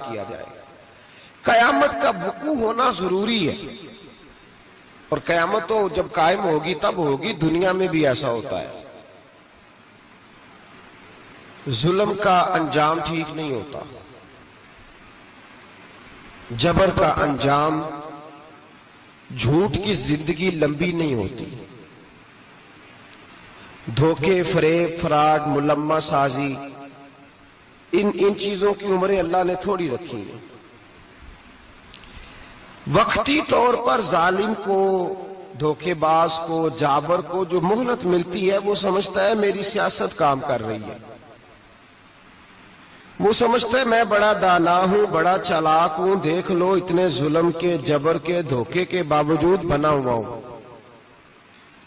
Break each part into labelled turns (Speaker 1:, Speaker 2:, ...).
Speaker 1: کیا جائے گا۔ قیامت کا وقوع ہونا ضروری ہے، اور قیامت تو جب قائم ہوگی تب ہوگی، دنیا میں بھی ایسا ہوتا ہے۔ ظلم کا انجام ٹھیک نہیں ہوتا، جبر کا انجام، جھوٹ کی زندگی لمبی نہیں ہوتی، دھوکے، فریب، فراڈ، ملمہ سازی، ان چیزوں کی عمریں اللہ نے تھوڑی رکھی ہیں۔ وقتی طور پر ظالم کو، دھوکے باز کو، جابر کو جو مہلت ملتی ہے وہ سمجھتا ہے میری سیاست کام کر رہی ہے، وہ سمجھتا ہے میں بڑا دانا ہوں، بڑا چالاک ہوں، دیکھ لو اتنے ظلم کے، جبر کے، دھوکے کے باوجود بنا ہوا ہوں۔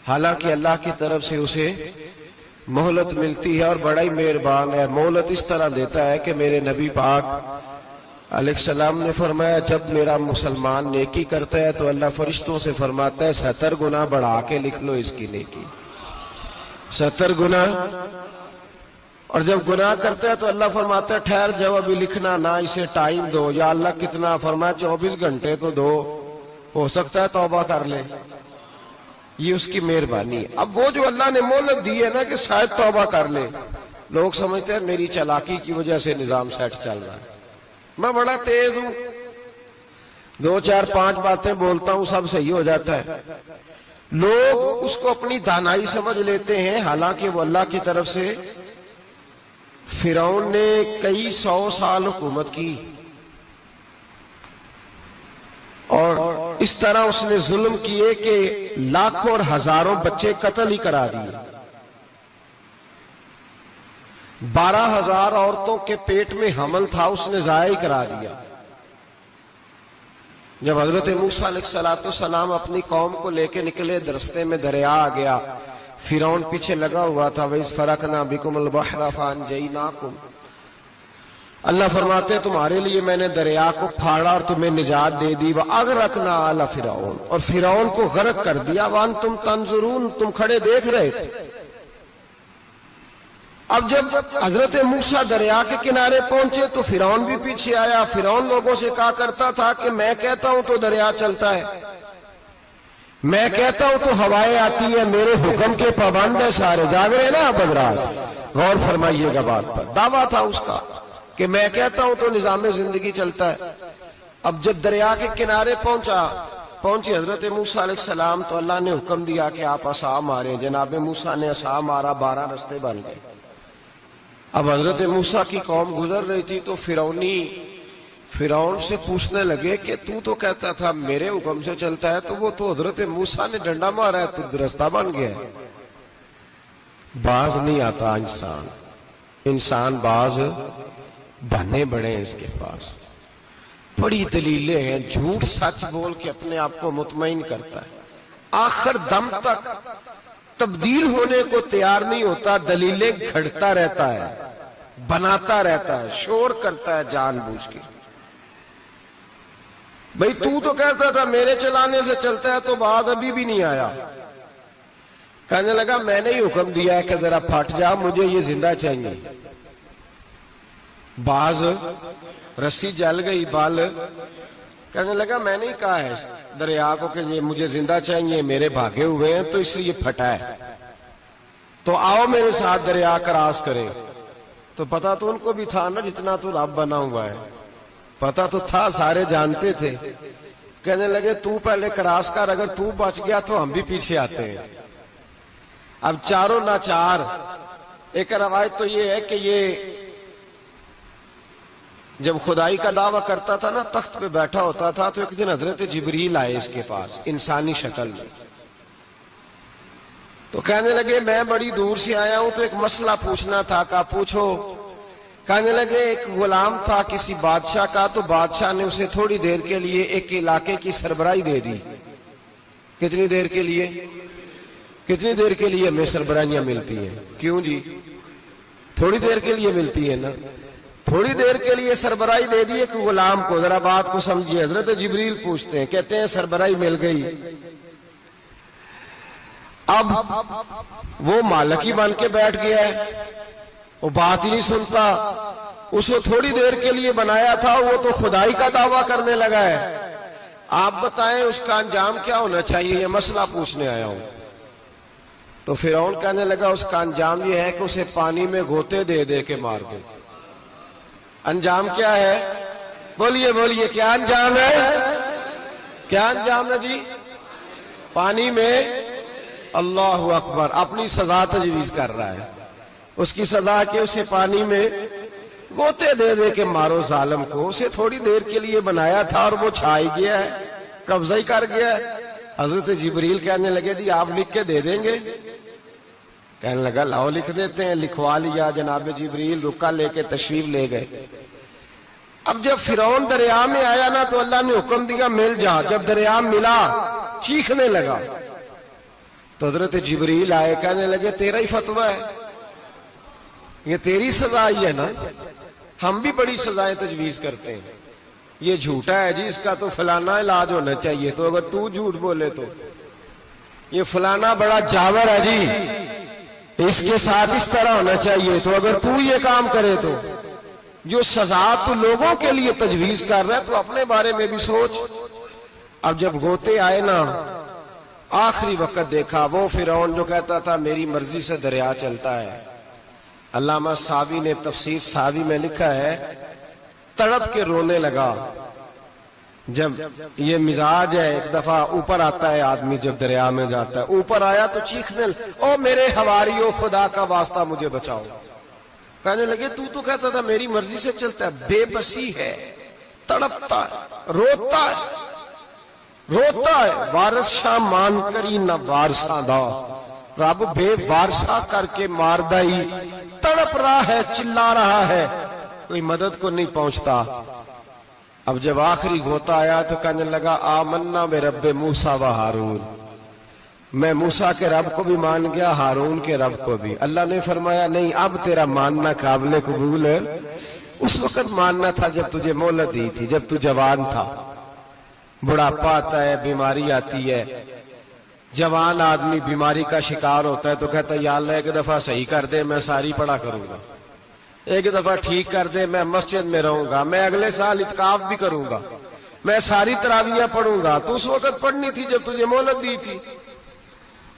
Speaker 1: حالانکہ اللہ کی طرف سے اسے مہلت ملتی ہے، اور بڑا ہی مہربان ہے۔ مہلت اس طرح دیتا ہے کہ میرے نبی پاک علیہ السلام نے فرمایا جب میرا مسلمان نیکی کرتا ہے تو اللہ فرشتوں سے فرماتا ہے 70 گنا بڑھا کے لکھ لو اس کی نیکی، 70 گنا۔ اور جب گناہ کرتا ہے تو اللہ فرماتا ہے ٹھہر جاؤ ابھی لکھنا نہ، اسے ٹائم دو۔ یا اللہ کتنا؟ فرمایا 24 گھنٹے تو دو، ہو سکتا ہے توبہ کر لے۔ یہ اس کی مہربانی ہے۔ اب وہ جو اللہ نے مہلت دی ہے نا کہ شاید توبہ کر لے، لوگ سمجھتے ہیں میری چالاکی کی وجہ سے نظام سیٹ چل رہا ہے، میں بڑا تیز ہوں، 2 4 5 باتیں بولتا ہوں سب صحیح ہو جاتا ہے۔ لوگ اس کو اپنی دانائی سمجھ لیتے ہیں، حالانکہ وہ اللہ کی طرف سے۔ فرعون نے کئی 100 سال حکومت کی، اور اس طرح اس نے ظلم کیے کہ لاکھوں اور ہزاروں بچے قتل ہی کرا دیے۔ 12,000 عورتوں کے پیٹ میں حمل تھا، اس نے ضائع کرا دیا۔ جب حضرت موسیٰ علیہ السلام اپنی قوم کو لے کے نکلے، رستے میں دریا آ گیا، فرعون پیچھے لگا ہوا تھا۔ وَإِذْ فَرَقْنَا بِكُمُ الْبَحْرَ فَأَنْجَيْنَاكُمْ، اللہ فرماتے ہیں تمہارے لیے میں نے دریا کو پھاڑا اور تمہیں نجات دے دی۔ وَأَغْرَقْنَا آلَ فِرْعَوْنَ، اور فرعون کو غرق کر دیا۔ وَأَنْتُمْ تَنْظُرُونَ، تم کھڑے دیکھ رہے تھے۔ اب جب حضرت موسیٰ دریا کے کنارے پہنچے تو فرعون بھی پیچھے آیا۔ فرعون لوگوں سے کہا کرتا تھا کہ میں کہتا ہوں تو دریا چلتا ہے، میں کہتا ہوں تو ہوائیں آتی ہیں، میرے حکم کے پابند ہے سارے۔ جاگ رہے نا آپ حضرات، غور فرمائیے گا بات پر۔ دعویٰ تھا اس کا کہ میں کہتا ہوں تو نظام زندگی چلتا ہے۔ اب جب دریا کے کنارے پہنچی حضرت موسیٰ علیہ السلام تو اللہ نے حکم دیا کہ آپ عصا مارے۔ جناب موسیٰ نے عصا مارا، 12 رستے بن گئے۔ اب حضرت موسیٰ کی قوم گزر رہی تھی تو فرعون سے پوچھنے لگے کہ تو کہتا تھا میرے حکم سے چلتا ہے، تو وہ تو حضرت موسیٰ نے ڈنڈا مارا ہے تو رستہ بن گیا ہے۔ باز نہیں آتا انسان باز بنے بڑے ہیں اس کے پاس، بڑی دلیلیں ہیں۔ جھوٹ سچ بول کے اپنے آپ کو مطمئن کرتا ہے، آخر دم تک تبدیل ہونے کو تیار نہیں ہوتا، دلیلیں گھڑتا رہتا ہے، بناتا رہتا ہے، شور کرتا ہے جان بوجھ کے۔ بھئی تو کہتا تھا میرے چلانے سے چلتا ہے، تو باز ابھی بھی نہیں آیا۔ کہنے لگا میں نے ہی حکم دیا ہے کہ ذرا پھٹ جا، مجھے یہ زندہ چاہیے۔ باز رسی جل گئی، بال کہنے لگا میں نے ہی کہا ہے دریا کو کہ یہ مجھے زندہ چاہیے، میرے بھاگے ہوئے ہیں تو اس لیے پھٹا ہے، تو آؤ میرے ساتھ دریا کراس کرے۔ تو پتا تو ان کو بھی تھا نا جتنا تو رب بنا ہوا ہے، پتا تو تھا، سارے جانتے تھے۔ کہنے لگے تو پہلے کراس کر، اگر تو بچ گیا تو ہم بھی پیچھے آتے ہیں۔ اب چاروں ناچار۔ ایک روایت تو یہ ہے کہ یہ جب خدائی کا دعویٰ کرتا تھا نا، تخت پہ بیٹھا ہوتا تھا، تو ایک دن حضرت جبریل آئے اس کے پاس انسانی شکل میں، تو کہنے لگے میں بڑی دور سے آیا ہوں تو ایک مسئلہ پوچھنا تھا۔ کہا پوچھو۔ کہنے لگے ایک غلام تھا کسی بادشاہ کا، تو بادشاہ نے اسے تھوڑی دیر کے لیے ایک علاقے کی سربراہی دے دی۔ کتنی دیر کے لیے؟ کتنی دیر کے لیے ہمیں سربراہیاں ملتی ہیں؟ کیوں جی؟ تھوڑی دیر کے لیے ملتی ہے نا، تھوڑی دیر کے لیے سربراہی دے دی ایک غلام کو۔ ذرا بات کو سمجھیے، حضرت جبریل پوچھتے ہیں، کہتے ہیں سربراہی مل گئی۔ اب وہ مالک ہی بن کے بیٹھ گیا ہے، وہ بات ہی نہیں سنتا، اسے تھوڑی دیر کے لیے بنایا تھا، وہ تو خدائی کا دعویٰ کرنے لگا ہے۔ آپ بتائیں اس کا انجام کیا ہونا چاہیے، یہ مسئلہ پوچھنے آیا ہوں۔ تو فرعون کہنے لگا اس کا انجام یہ ہے کہ اسے پانی میں غوطے دے دے کے مار دے۔ انجام کیا ہے؟ بولیے بولیے، کیا انجام ہے؟ کیا انجام ہے جی؟ پانی میں، اللہ اکبر، اپنی سزا تجویز کر رہا ہے۔ اس کی سزا کہ اسے پانی میں غوطے دے دے کے مارو ظالم کو۔ اسے تھوڑی دیر کے لیے بنایا تھا اور وہ چھا ہی گیا ہے، قبضہ ہی کر گیا ہے۔ حضرت جبریل کہنے لگے جی آپ لکھ کے دے دیں گے؟ کہنے لگا لاؤ لکھ دیتے ہیں۔ لکھوا لیا، جناب جبریل رکا لے کے تشریف لے گئے۔ اب جب فرعون دریا میں آیا نا تو اللہ نے حکم دیا مل جا۔ جب دریا ملا چیخنے لگا تو حضرت جبریل آئے، کہنے لگے تیرا ہی فتویٰ ہے، یہ تیری سزا ہی ہے نا، ہم بھی بڑی سزائیں تجویز کرتے ہیں۔ یہ جھوٹا ہے جی، اس کا تو فلانا علاج ہونا چاہیے، تو اگر تو جھوٹ بولے تو یہ فلانا بڑا جاور ہے جی، اس کے ساتھ اس طرح ہونا چاہیے، تو اگر تو یہ کام کرے تو جو سزا تو لوگوں کے لیے تجویز کر رہا ہے تو اپنے بارے میں بھی سوچ۔ اب جب غوطے آئے نا، آخری وقت دیکھا وہ فرعون جو کہتا تھا میری مرضی سے دریا چلتا ہے۔ علامہ صاوی نے تفسیر صاوی میں لکھا ہے تڑپ کے رونے لگا۔ جب یہ مزاج ہے، ایک دفعہ اوپر آتا ہے آدمی جب دریا میں جاتا ہے، اوپر آیا تو چیخنے او میرے حواریو خدا کا واسطہ مجھے بچاؤ۔ کہنے لگے تو کہتا تھا میری مرضی سے چلتا ہے۔ بے بسی ہے، تڑپتا ہے، روتا ہے، وارث شاہ مان کری نہ وارثاں دا، رب بے وارثہ کر کے مار دائی، تڑپ رہا ہے، چلا رہا ہے، کوئی مدد کو نہیں پہنچتا۔ اب جب آخری غوطہ آیا تو کہنے لگا آمنا بے رب موسیٰ و ہارون، میں موسیٰ کے رب کو بھی مان گیا، ہارون کے رب کو بھی۔ اللہ نے فرمایا نہیں، اب تیرا ماننا قابل قبول ہے، اس وقت ماننا تھا جب تجھے مہلت دی تھی، جب تو جوان تھا۔ بڑھاپا آتا ہے، بیماری آتی ہے، جوان آدمی بیماری کا شکار ہوتا ہے تو کہتا ہے یا اللہ ایک دفعہ صحیح کر دے، میں ساری پڑھا کروں گا، ایک دفعہ ٹھیک کر دے، میں مسجد میں رہوں گا، میں اگلے سال اعتکاف بھی کروں گا، میں ساری تراویحیں پڑھوں گا۔ تو اس وقت پڑھنی تھی جب تجھے مہلت دی تھی،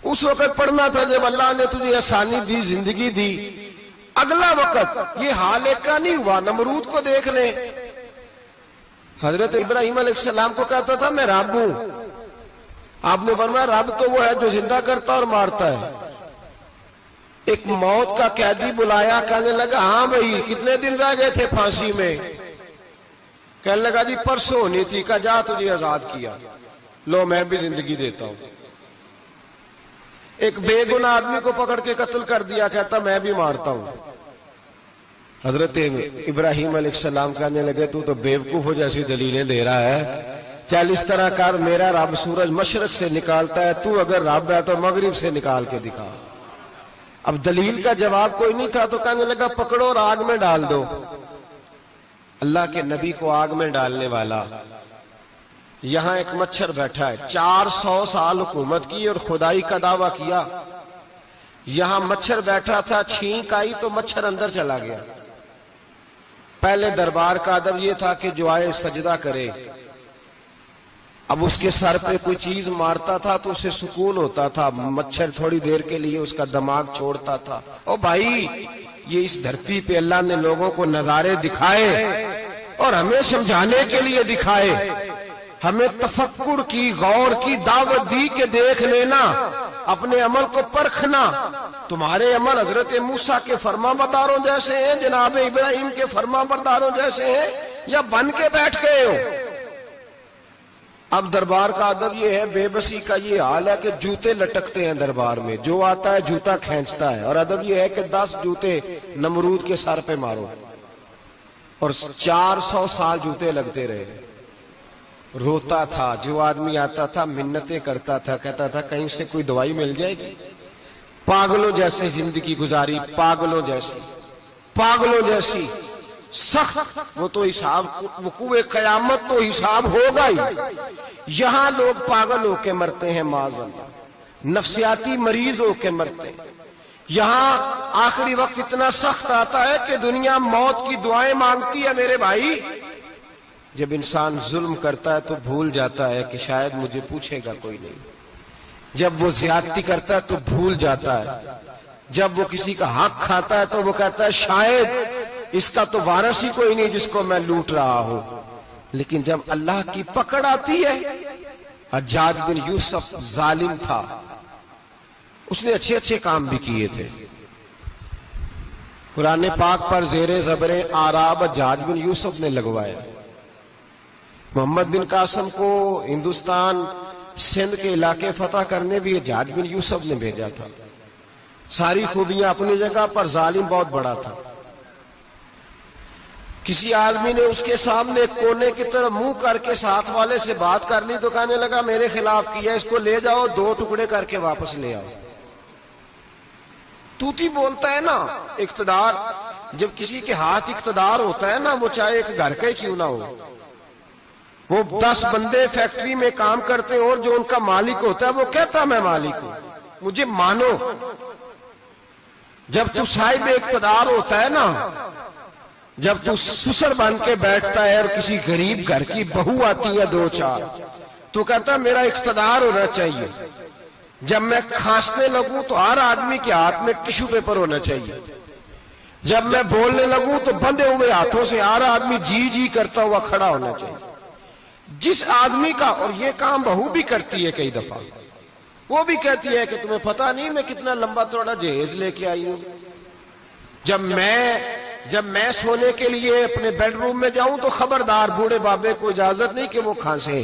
Speaker 1: اس وقت پڑھنا تھا جب اللہ نے تجھے آسانی دی، زندگی دی۔ اگلا وقت یہ حال ایک کا نہیں ہوا۔ نمرود کو دیکھ لیں، حضرت ابراہیم علیہ السلام کو کہتا تھا میں رب ہوں، آپ نے فرمایا رب تو وہ ہے جو زندہ کرتا اور مارتا ہے۔ ایک موت کا قیدی بلایا، کہنے لگا ہاں بھائی کتنے دن رہ گئے تھے پھانسی میں؟ کہنے لگا جی پرسوں ہونی تھی، کہا جا تجھے آزاد کیا، لو میں بھی زندگی دیتا ہوں۔ ایک بے گناہ آدمی کو پکڑ کے قتل کر دیا، کہتا میں بھی مارتا ہوں۔ حضرت ابراہیم علیہ السلام کہنے لگے تو بیوقوفوں جیسی دلیلیں دے رہا ہے، چل اس طرح کر، میرا رب سورج مشرق سے نکالتا ہے، تو اگر رب ہے تو مغرب سے نکال کے دکھا۔ اب دلیل کا جواب کوئی نہیں تھا تو کہنے لگا پکڑو اور آگ میں ڈال دو۔ اللہ کے نبی کو آگ میں ڈالنے والا، یہاں ایک مچھر بیٹھا ہے، 400 سال حکومت کی اور خدائی کا دعویٰ کیا، یہاں مچھر بیٹھا تھا، چھینک آئی تو مچھر اندر چلا گیا۔ پہلے دربار کا ادب یہ تھا کہ جو آئے سجدہ کرے، اب اس کے سر پہ کوئی چیز مارتا تھا تو اسے سکون ہوتا تھا، مچھر تھوڑی دیر کے لیے اس کا دماغ چھوڑتا تھا۔ او بھائی یہ اس دھرتی پہ اللہ نے لوگوں کو نظارے دکھائے اور ہمیں سمجھانے کے لیے دکھائے، ہمیں تفکر کی، غور کی دعوت دی کہ دیکھ لینا، اپنے عمل کو پرکھنا۔ تمہارے عمل حضرت موسیٰ کے فرما برداروں جیسے ہیں، جناب ابراہیم کے فرما برداروں جیسے ہیں، یا بن کے بیٹھ گئے ہو؟ اب دربار کا ادب یہ ہے، بے بسی کا یہ حال ہے کہ جوتے لٹکتے ہیں دربار میں، جو آتا ہے جوتا کھینچتا ہے، اور ادب یہ ہے کہ 10 جوتے نمرود کے سر پہ مارو، اور 400 سال جوتے لگتے رہے۔ روتا تھا، جو آدمی آتا تھا منتیں کرتا تھا، کہتا تھا کہیں سے کوئی دوائی مل جائے گی۔ پاگلوں جیسی زندگی گزاری، پاگلوں جیسی سخت، وہ تو حساب وقوع قیامت تو حساب ہوگا ہی۔ یہاں لوگ پاگل ہو کے مرتے ہیں، معاذ اللہ، نفسیاتی مریض ہو کے مرتے ہیں، یہاں آخری وقت اتنا سخت آتا ہے کہ دنیا موت کی دعائیں مانگتی ہے میرے بھائی. جب انسان ظلم کرتا ہے تو بھول جاتا ہے کہ شاید مجھے پوچھے گا کوئی نہیں. جب وہ زیادتی کرتا ہے تو بھول جاتا ہے. جب وہ کسی کا حق کھاتا ہے تو وہ کہتا ہے شاید اس کا تو وارث ہی کوئی نہیں جس کو میں لوٹ رہا ہوں. لیکن جب اللہ کی پکڑ آتی ہے، حجاج بن یوسف ظالم تھا، اس نے اچھے اچھے کام بھی کیے تھے. قرآن پاک پر زیر زبر آراب حجاج بن یوسف نے لگوایا. محمد بن قاسم کو ہندوستان سندھ کے علاقے فتح کرنے بھی حجاج بن یوسف نے بھیجا تھا. ساری خوبیاں اپنی جگہ پر، ظالم بہت بڑا تھا. کسی آدمی نے اس کے سامنے کونے کی طرف منہ کر کے ساتھ والے سے بات کر لی تو کہنے لگا میرے خلاف کیا، اس کو لے جاؤ 2 ٹکڑے کر کے واپس لے آؤ. توتی بولتا ہے نا اقتدار. جب کسی کے ہاتھ اقتدار ہوتا ہے نا، وہ چاہے ایک گھر کا ہی کیوں نہ ہو، وہ 10 بندے فیکٹری میں کام کرتے ہیں اور جو ان کا مالک ہوتا ہے وہ کہتا میں مالک ہوں، مجھے مانو. جب تو صاحب اقتدار ہوتا ہے نا، جب تو سسر بن کے بیٹھتا ہے اور کسی غریب گھر کی بہو آتی ہے 2-4، تو کہتا ہے میرا اقتدار ہونا چاہیے. جب میں کھانسنے لگوں تو ہر آدمی کے ہاتھ میں ٹشو پیپر ہونا چاہیے. جب میں بولنے لگوں تو بندھے ہوئے ہاتھوں سے ہر آدمی جی جی کرتا ہوا کھڑا ہونا چاہیے. جس آدمی کا، اور یہ کام بہو بھی کرتی ہے کئی دفعہ، وہ بھی کہتی ہے کہ تمہیں پتا نہیں میں کتنا لمبا چوڑا جہیز لے کے آئی ہوں. جب میں سونے کے لیے اپنے بیڈ روم میں جاؤں تو خبردار بوڑھے بابے کو اجازت نہیں کہ وہ کھانسے.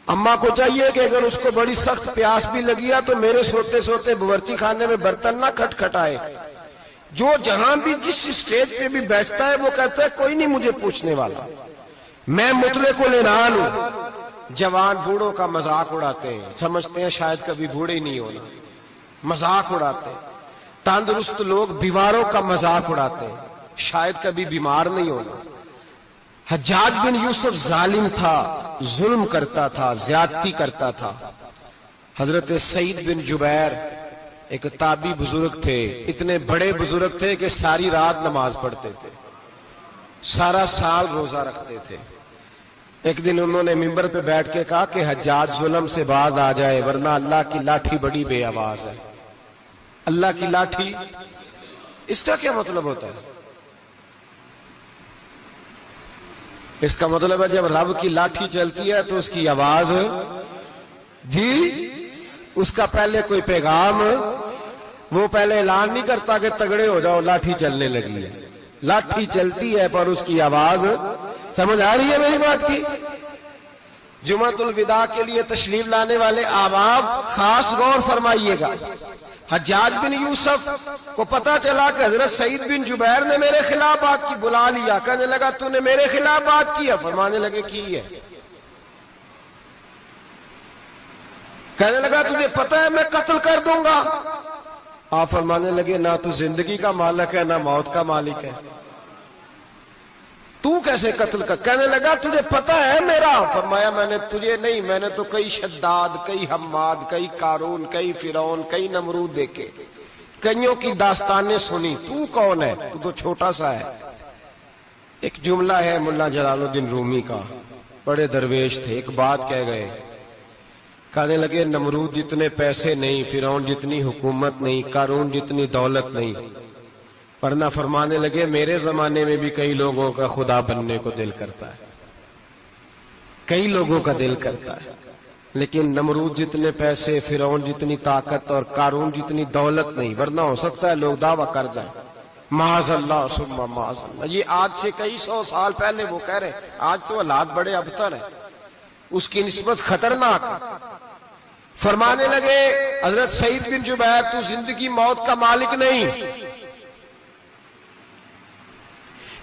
Speaker 1: اماں کو چاہیے کہ اگر اس کو بڑی سخت پیاس بھی لگی ہے تو میرے سوتے سوتے باورچی خانے میں برتن نہ کھٹکھٹائے. جو جہاں بھی جس اسٹیج پہ بھی بیٹھتا ہے وہ کہتا ہے کوئی نہیں مجھے پوچھنے والا، میں مطلق العنان ہوں. جوان بوڑھوں کا مذاق اڑاتے ہیں، سمجھتے ہیں شاید کبھی بوڑھے ہی نہیں ہونا، مذاق اڑاتے ہیں. تندرست لوگ بیماروں کا مذاق اڑاتے ہیں، شاید کبھی بیمار نہیں ہونا. حجاج بن یوسف ظالم تھا، ظلم کرتا تھا، زیادتی کرتا تھا. حضرت سعید بن جبیر ایک تابعی بزرگ تھے، اتنے بڑے بزرگ تھے کہ ساری رات نماز پڑھتے تھے، سارا سال روزہ رکھتے تھے. ایک دن انہوں نے ممبر پہ بیٹھ کے کہا کہ حجاج ظلم سے باز آ جائے ورنہ اللہ کی لاٹھی بڑی بے آواز ہے. اللہ کی لاٹھی، اس کا کیا مطلب ہوتا ہے؟ اس کا مطلب ہے جب رب کی لاٹھی چلتی ہے تو اس کی آواز، جی اس کا پہلے کوئی پیغام، وہ پہلے اعلان نہیں کرتا کہ تگڑے ہو جاؤ لاٹھی چلنے لگی ہے. لاٹھی چلتی ہے پر اس کی آواز، سمجھ آ رہی ہے میری بات کی؟ جمعۃ الوداع کے لیے تشریف لانے والے احباب خاص غور فرمائیے گا. حجاج بن یوسف کو پتا چلا کہ حضرت سعید بن جبیر نے میرے خلاف بات کی، بلا لیا. کہنے لگا تو نے میرے خلاف بات کی ہے؟ فرمانے لگے کی ہے. کہنے لگا تجھے پتا ہے میں قتل کر دوں گا؟ آپ فرمانے لگے نہ تو زندگی کا مالک ہے نہ موت کا مالک ہے، تو کیسے قتل کر؟ کہنے لگا تجھے پتا ہے میرا؟ فرمایا میں نے تجھے نہیں، میں نے تو کئی شداد، کئی حماد، کئی قارون، کئی فرعون، کئی نمرود دیکھے، کئیوں کی داستانیں سنی. تو کون ہے؟ تو تو چھوٹا سا ہے. ایک جملہ ہے ملا جلال الدین رومی کا، بڑے درویش تھے، ایک بات کہہ گئے. کہنے لگے نمرود جتنے پیسے نہیں، فرعون جتنی حکومت نہیں، قارون جتنی دولت نہیں، ورنہ فرمانے لگے میرے زمانے میں بھی کئی لوگوں کا خدا بننے کو دل کرتا ہے، کئی لوگوں کا دل کرتا ہے، لیکن نمرود جتنے پیسے، فرعون جتنی طاقت اور قارون جتنی دولت نہیں، ورنہ ہو سکتا ہے لوگ دعویٰ کر جائیں معاذ اللہ ثم معاذ اللہ. یہ آج سے کئی 100 سال پہلے وہ کہہ رہے ہیں. آج تو حالات بڑے ابتر ہیں، اس کی نسبت خطرناک. فرمانے لگے حضرت سعید بن جبیر تو زندگی موت کا مالک نہیں.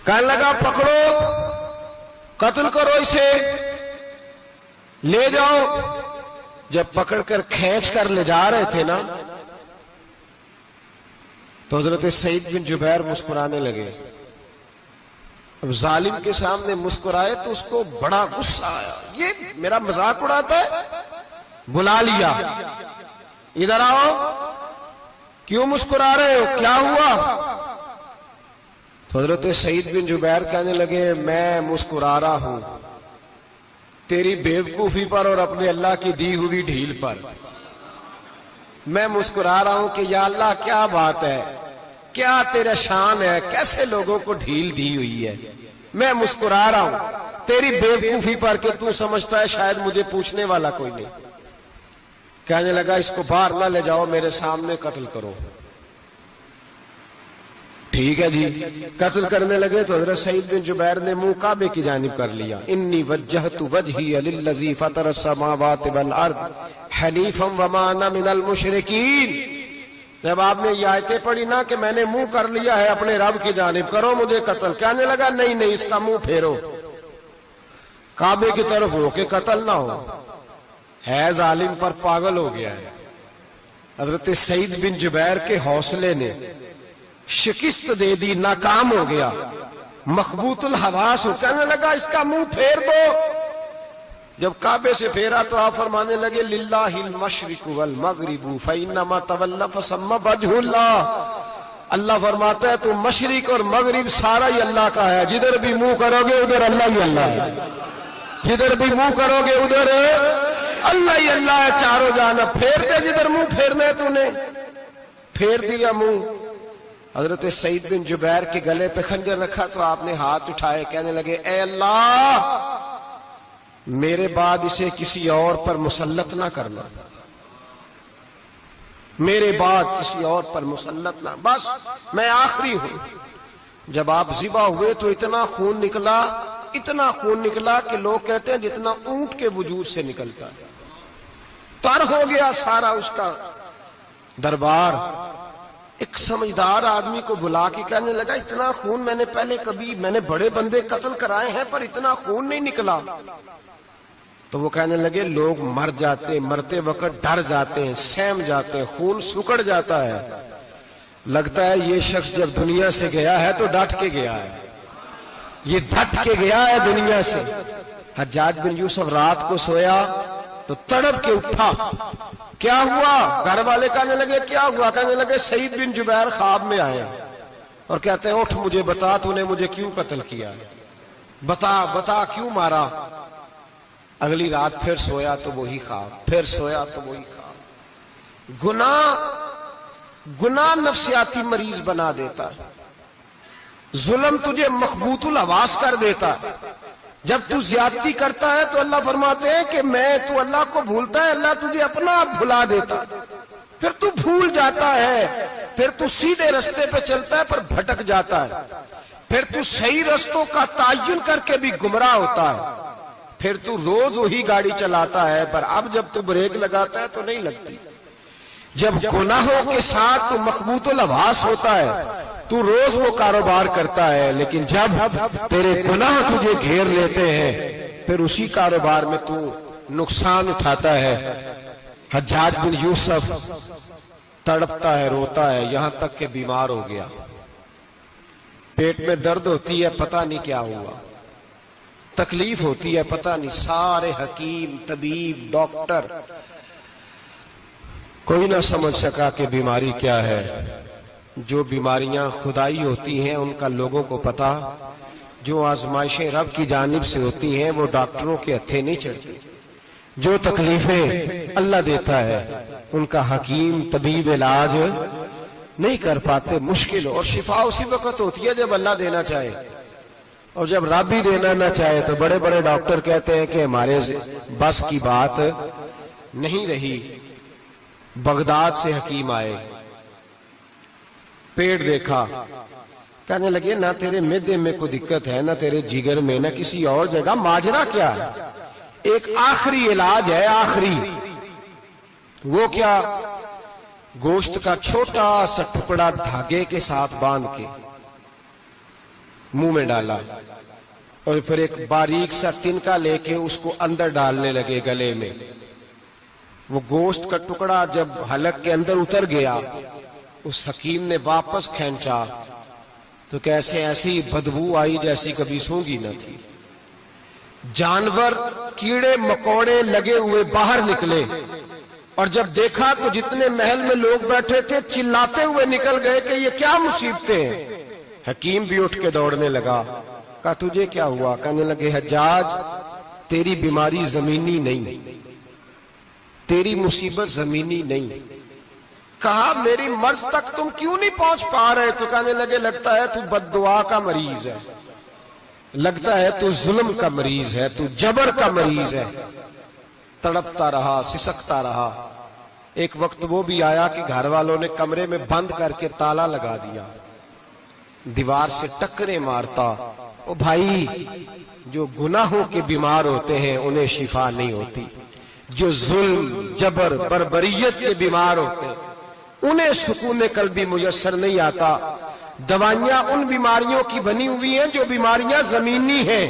Speaker 1: کہنے لگا پکڑو، قتل کرو اسے، لے جاؤ. جب پکڑ کر کھینچ کر لے جا رہے تھے نا تو حضرت سعید بن جبیر مسکرانے لگے. اب ظالم کے سامنے مسکرائے تو اس کو بڑا غصہ آیا، یہ میرا مذاق اڑاتا ہے. بلا لیا، ادھر آؤ. کیوں مسکرا رہے ہو؟ کیا ہوا؟ تو حضرت سعید بن جبیر کہنے لگے میں مسکرا رہا ہوں تیری بیوقوفی پر اور اپنے اللہ کی دی ہوئی ڈھیل پر. میں مسکرا رہا ہوں کہ یا اللہ کیا بات ہے، کیا تیرا شان ہے، کیسے لوگوں کو ڈھیل دی ہوئی ہے. میں مسکرا رہا ہوں تیری بیوقوفی پر کہ تو سمجھتا ہے شاید مجھے پوچھنے والا کوئی نہیں. کہنے لگا اس کو باہر نہ لے جاؤ، میرے سامنے قتل کرو. ٹھیک ہے جی، قتل کرنے لگے تو حضرت سعید بن جبیر نے منہ کعبے کی جانب کر لیا. انی وجہت وجہی للذی فطر السماوات والارض حنیفا وما انا من المشرکین. جب آپ نے یہ آیتیں پڑھی نا کہ میں نے منہ کر لیا ہے اپنے رب کی جانب، کرو مجھے قتل، کہنے لگا نہیں نہیں اس کا منہ پھیرو، کعبے کی طرف ہو کے قتل نہ ہو. ہے ظالم پر پاگل ہو گیا ہے. حضرت سعید بن جبیر کے حوصلے نے شکست دے دی، ناکام ہو گیا، مخبوط الحواس ہو. کہنے لگا اس کا منہ پھیر دو. جب کعبے سے پھیرا تو آپ فرمانے لگے للہ المشرق والمغرب فإنما تولى فثم وجه اللہ. اللہ فرماتا ہے تو مشرق اور مغرب سارا ہی اللہ کا ہے، جدھر بھی منہ کرو گے ادھر اللہ ہی اللہ ہے، جدھر بھی منہ کرو گے ادھر اللہ ہی اللہ ہے چاروں جانب. پھیر دے جدھر منہ پھیرنا ہے تو نے، پھیر دیا منہ. حضرت سعید بن جبیر کے گلے پہ خنجر رکھا تو آپ نے ہاتھ اٹھائے، کہنے لگے اے اللہ میرے بعد اسے کسی اور پر مسلط نہ کرنا، میرے بعد کسی اور پر مسلط نہ، بس میں آخری ہوں. جب آپ ذبح ہوئے تو اتنا خون نکلا کہ لوگ کہتے ہیں جتنا اونٹ کے وجود سے نکلتا ہے. تر ہو گیا سارا اس کا دربار. ایک سمجھدار آدمی کو بلا کے کہنے لگا اتنا خون میں نے پہلے میں نے بڑے بندے قتل کرائے ہیں پر اتنا خون نہیں نکلا. تو وہ کہنے لگے لوگ مر جاتے، مرتے وقت ڈر جاتے ہیں، سہم جاتے ہیں، خون سکڑ جاتا ہے. لگتا ہے یہ شخص جب دنیا سے گیا ہے تو ڈٹ کے گیا ہے، یہ ڈٹ کے گیا ہے دنیا سے. حجاج بن یوسف رات کو سویا تو تڑپ کے اٹھا. کیا ہوا؟ گھر والے کہنے لگے کیا ہوا؟ کہنے لگے سعید بن جبیر خواب میں آئے اور کہتے ہیں اٹھ مجھے بتا تو نے مجھے کیوں قتل کیا، بتا کیوں مارا. اگلی رات پھر سویا تو وہی خواب، پھر سویا تو وہی خواب. گناہ نفسیاتی مریض بنا دیتا ہے، ظلم تجھے مخبوط الحواس کر دیتا ہے. جب تو زیادتی کرتا ہے تو اللہ فرماتے ہیں کہ تو اللہ کو بھولتا ہے، اللہ تجھے اپنا آپ بھلا دیتا، پھر تو بھول جاتا ہے، پھر تو سیدھے رستے پہ چلتا ہے پر بھٹک جاتا ہے، پھر تو صحیح رستوں کا تعین کر کے بھی گمراہ ہوتا ہے، پھر تو روز وہی گاڑی چلاتا ہے پر اب جب تو بریک لگاتا ہے تو نہیں لگتی. جب گناہوں کے ساتھ تو مخبوط الحواس ہوتا ہے تو روز وہ کاروبار کرتا ہے، لیکن جب تیرے گناہ تجھے گھیر لیتے ہیں پھر اسی کاروبار میں تو نقصان اٹھاتا ہے. حجاج بن یوسف تڑپتا ہے، روتا ہے، یہاں تک کہ بیمار ہو گیا. پیٹ میں درد ہوتی ہے، پتہ نہیں کیا ہوا، تکلیف ہوتی ہے، پتہ نہیں. سارے حکیم، طبیب، ڈاکٹر کوئی نہ سمجھ سکا کہ بیماری کیا ہے. جو بیماریاں خدائی ہوتی ہیں ان کا لوگوں کو پتا، جو آزمائشیں رب کی جانب سے ہوتی ہیں وہ ڈاکٹروں کے ہتھے نہیں چڑھتی. جو تکلیفیں اللہ دیتا ہے ان کا حکیم طبیب علاج نہیں کر پاتے، مشکل. اور شفا اسی وقت ہوتی ہے جب اللہ دینا چاہے، اور جب رب ہی دینا نہ چاہے تو بڑے بڑے ڈاکٹر کہتے ہیں کہ ہمارے بس کی بات نہیں رہی. بغداد سے حکیم آئے، پیٹ دیکھا، کہنے لگے نہ تیرے معدے میں کوئی دقت ہے، نہ تیرے جگر میں، نہ کسی اور جگہ، ماجرا کیا ہے؟ ایک آخری علاج ہے، آخری. وہ کیا؟ گوشت کا چھوٹا سا ٹکڑا دھاگے کے ساتھ باندھ کے منہ میں ڈالا اور پھر ایک باریک سا تنکا لے کے اس کو اندر ڈالنے لگے گلے میں. وہ گوشت کا ٹکڑا جب حلق کے اندر اتر گیا اس حکیم نے واپس کھینچا تو کیسے ایسی بدبو آئی جیسی کبھی سونگی نہ تھی. جانور، کیڑے مکوڑے لگے ہوئے باہر نکلے اور جب دیکھا تو جتنے محل میں لوگ بیٹھے تھے چلاتے ہوئے نکل گئے کہ یہ کیا مصیبتیں ہیں۔ حکیم بھی اٹھ کے دوڑنے لگا، کہا تجھے کیا ہوا؟ کہنے لگے حجاج تیری بیماری زمینی نہیں، تیری مصیبت زمینی نہیں۔ کہا میری مرض تک تم کیوں نہیں پہنچ پا رہے؟ تو کہنے لگے لگتا ہے تو بد دعا کا مریض ہے، لگتا ہے تو ظلم کا مریض ہے، تو جبر کا مریض ہے۔ تڑپتا رہا، سسکتا رہا۔ ایک وقت وہ بھی آیا کہ گھر والوں نے کمرے میں بند کر کے تالا لگا دیا، دیوار سے ٹکرے مارتا۔ او بھائی، جو گناہوں کے بیمار ہوتے ہیں انہیں شفا نہیں ہوتی، جو ظلم، جبر، بربریت کے بیمار ہوتے ہیں انہیں سکون قلبی میسر نہیں آتا۔ دوائیاں ان بیماریوں کی بنی ہوئی ہیں جو بیماریاں زمینی ہیں،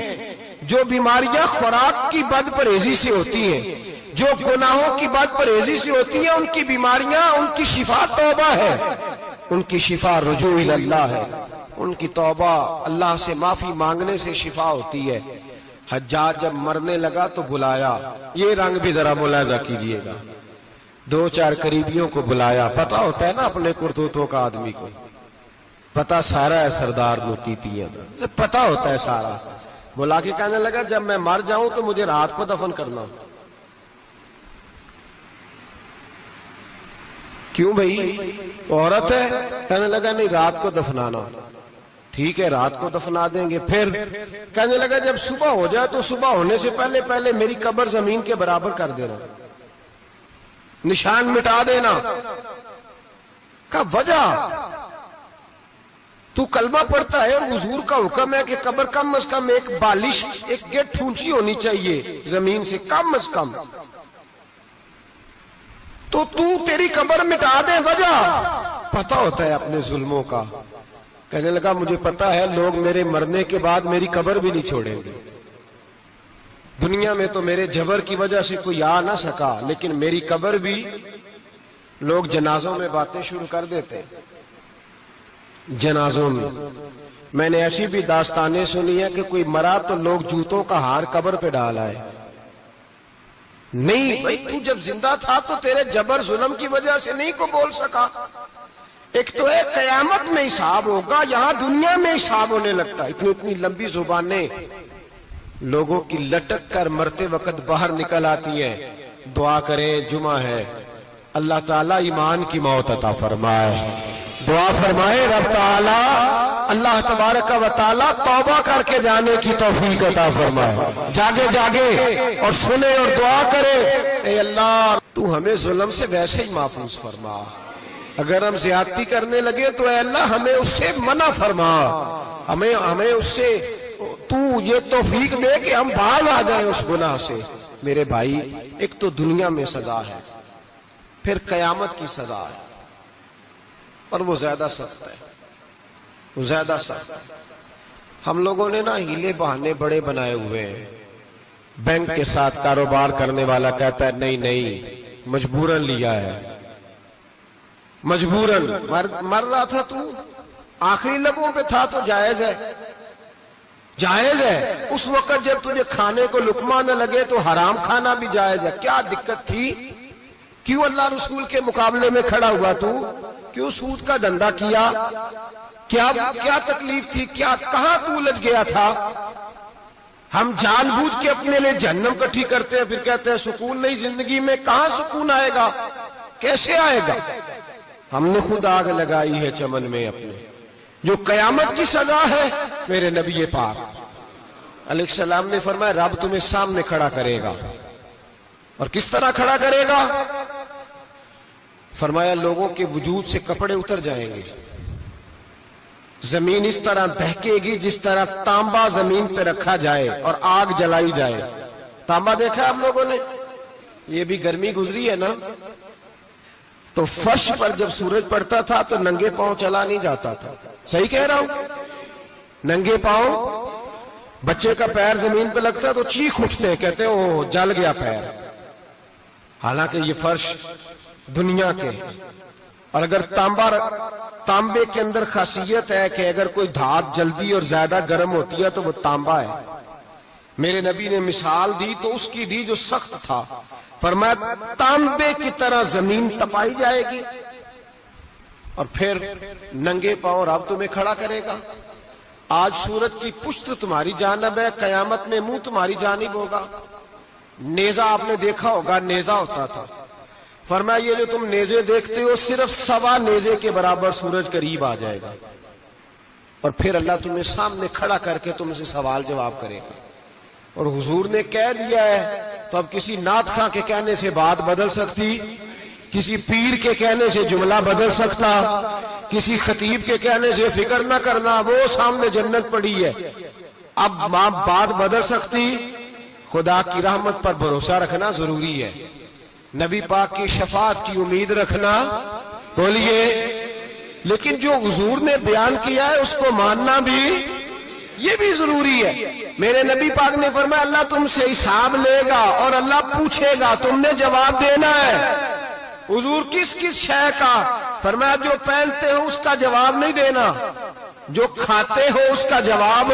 Speaker 1: جو بیماریاں خوراک کی بد پرہیزی سے ہوتی ہیں، جو گناہوں کی بد پرہیزی سے ہوتی ہیں، ان کی بیماریاں، ان کی شفا توبہ ہے، ان کی شفا رجوع اللہ ہے، ان کی توبہ اللہ سے معافی مانگنے سے شفا ہوتی ہے۔ حجاج جب مرنے لگا تو بلایا، یہ رنگ بھی ذرا ملاحظہ کیجئے گا، دو چار قریبیوں کو بلایا۔ پتہ ہوتا ہے نا اپنے کرتوتوں کا آدمی کو، پتہ سارا ہے سردار نوتیتیاں، پتہ ہوتا ہے سارا۔ بلا کے کہنے لگا جب میں مر جاؤں تو مجھے رات کو دفن کرنا۔ کیوں بھائی، عورت ہے؟ کہنے لگا نہیں، رات کو دفنانا۔ ٹھیک ہے، رات کو دفنا دیں گے۔ پھر کہنے لگا جب صبح ہو جائے تو صبح ہونے سے پہلے پہلے میری قبر زمین کے برابر کر دینا، نشان مٹا دینا۔ کہا وجہ؟ تو کلمہ پڑھتا ہے اور حضور کا حکم ہے کہ قبر کم از کم ایک بالش، ایک گیٹ اونچی ہونی چاہیے زمین سے، کم از کم، تو تیری قبر مٹا دے، وجہ؟ پتہ ہوتا ہے اپنے ظلموں کا۔ کہنے لگا مجھے پتہ ہے لوگ میرے مرنے کے بعد میری قبر بھی نہیں چھوڑیں گے، دنیا میں تو میرے جبر کی وجہ سے کوئی آ نہ سکا، لیکن میری قبر بھی لوگ جنازوں میں باتیں شروع کر دیتے ہیں۔ جنازوں میں نے ایسی بھی داستانیں سنی ہے کہ کوئی مرا تو لوگ جوتوں کا ہار قبر پہ ڈال آئے۔ نہیں بھائی، تو جب زندہ تھا تو تیرے جبر ظلم کی وجہ سے نہیں کو بول سکا۔ ایک تو ہے قیامت میں حساب ہوگا، یہاں دنیا میں حساب ہونے لگتا ہے۔ اتنی لمبی زبانیں لوگوں کی لٹک کر مرتے وقت باہر نکل آتی ہیں۔ دعا کریں، جمعہ ہے، اللہ تعالیٰ ایمان کی موت عطا فرمائے۔ دعا فرمائے رب تعالیٰ، اللہ تبارک و تعالیٰ توبہ کر کے جانے کی توفیق عطا فرمائے۔ جاگے جاگے اور سنے اور دعا کرے، اے اللہ تو ہمیں ظلم سے ویسے ہی محفوظ فرما، اگر ہم زیادتی کرنے لگے تو اے اللہ ہمیں اس سے منع فرما، ہمیں اس سے تو یہ توفیق دے کہ ہم باز آ جائیں اس گناہ سے۔ میرے بھائی، ایک تو دنیا میں سزا ہے، پھر قیامت کی سزا ہے، اور وہ زیادہ سخت ہے، وہ زیادہ سخت ہے۔ ہم لوگوں نے نا ہیلے بہانے بڑے بنائے ہوئے ہیں۔ بینک کے ساتھ کاروبار کرنے والا کہتا ہے نہیں نہیں، مجبوراً لیا ہے، مجبوراً مر رہا تھا تو آخری لبوں پہ تھا تو جائز ہے، جائز ہے۔ اس وقت جب تجھے کھانے کو لقمہ نہ لگے تو حرام کھانا بھی جائز ہے۔ کیا دقت تھی؟ کیوں اللہ رسول کے مقابلے میں کھڑا ہوا تو؟ کیوں سود کا دھندا کیا؟ کیا تکلیف تھی؟ کہاں تو الجھ گیا تھا؟ ہم جان بوجھ کے اپنے لیے جہنم کٹھی کرتے ہیں، پھر کہتے ہیں سکون نہیں زندگی میں۔ کہاں سکون آئے گا؟ کیسے آئے گا؟ ہم نے خود آگ لگائی ہے چمن میں اپنے۔ جو قیامت کی سزا ہے، میرے نبی پاک علیہ السلام نے فرمایا رب تمہیں سامنے کھڑا کرے گا۔ اور کس طرح کھڑا کرے گا؟ فرمایا لوگوں کے وجود سے کپڑے اتر جائیں گے، زمین اس طرح دہکے گی جس طرح تانبا زمین پہ رکھا جائے اور آگ جلائی جائے۔ تانبا دیکھا آپ لوگوں نے؟ یہ بھی گرمی گزری ہے نا، تو فرش پر جب سورج پڑتا تھا تو ننگے پاؤں چلا نہیں جاتا تھا۔ صحیح کہہ رہا ہوں؟ ننگے پاؤں، بچے کا پیر زمین پہ لگتا ہے تو چیخ اٹھتے ہیں، کہتے ہیں اوہ جل گیا پیر، حالانکہ یہ فرش دنیا کے ہیں۔ اور اگر تانبے کے اندر خاصیت ہے کہ اگر کوئی دھات جلدی اور زیادہ گرم ہوتی ہے تو وہ تانبا ہے۔ میرے نبی نے مثال دی تو اس کی دی جو سخت تھا. فرمایا تانبے کی طرح زمین تپائی جائے گی اور پھر ننگے پاؤں رب تمہیں کھڑا کرے گا. آج سورج کی پشت تمہاری جانب ہے، قیامت میں منہ تمہاری جانب ہوگا. نیزہ آپ نے دیکھا ہوگا، نیزہ ہوتا تھا. فرمایا یہ جو تم نیزے دیکھتے ہو صرف 1.25 نیزے کے برابر سورج قریب آ جائے گا اور پھر اللہ تمہیں سامنے کھڑا کر کے تم سے سوال جواب کرے گا. اور حضور نے کہہ دیا ہے تو اب کسی نعت خواں کے کہنے سے بات بدل سکتی، کسی پیر کے کہنے سے جملہ بدل سکتا، کسی خطیب کے کہنے سے فکر نہ کرنا وہ سامنے جنت پڑی ہے، اب بات بدل سکتی. خدا کی رحمت پر بھروسہ رکھنا ضروری ہے، نبی پاک کی شفاعت کی امید رکھنا. بولیے. لیکن جو حضور نے بیان کیا ہے اس کو ماننا بھی یہ بھی ضروری ہے. میرے نبی پاک نے فرمایا اللہ تم سے حساب لے گا اور اللہ پوچھے گا، تم نے جواب دینا ہے. حضور کس کس شے کا؟ فرمایا جو پہنتے ہو اس کا جواب نہیں دینا، جو کھاتے ہو اس کا جواب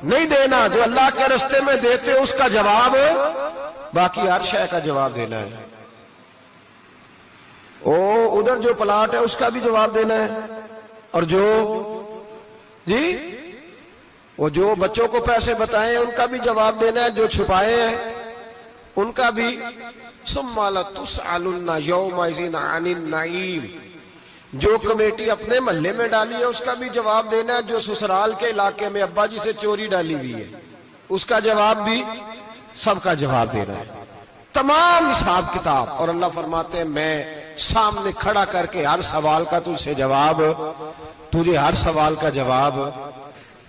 Speaker 1: نہیں دینا، جو اللہ کے راستے میں دیتے ہو اس کا جواب، باقی ہر شے کا جواب دینا ہے. ادھر جو پلاٹ ہے اس کا بھی جواب دینا ہے، اور وہ جو بچوں کو پیسے بتائے ان کا بھی جواب دینا ہے، جو چھپائے ہیں ان کا بھی. ثم لتسألن یومئذ عن النعیم. جو کمیٹی اپنے محلے میں ڈالی ہے اس کا بھی جواب دینا ہے، جو سسرال کے علاقے میں ابا جی سے چوری ڈالی ہوئی ہے اس کا جواب بھی، سب کا جواب دینا ہے. تمام حساب کتاب. اور اللہ فرماتے ہیں میں سامنے کھڑا کر کے ہر سوال کا تجھ سے جواب، تجھے ہر سوال کا جواب.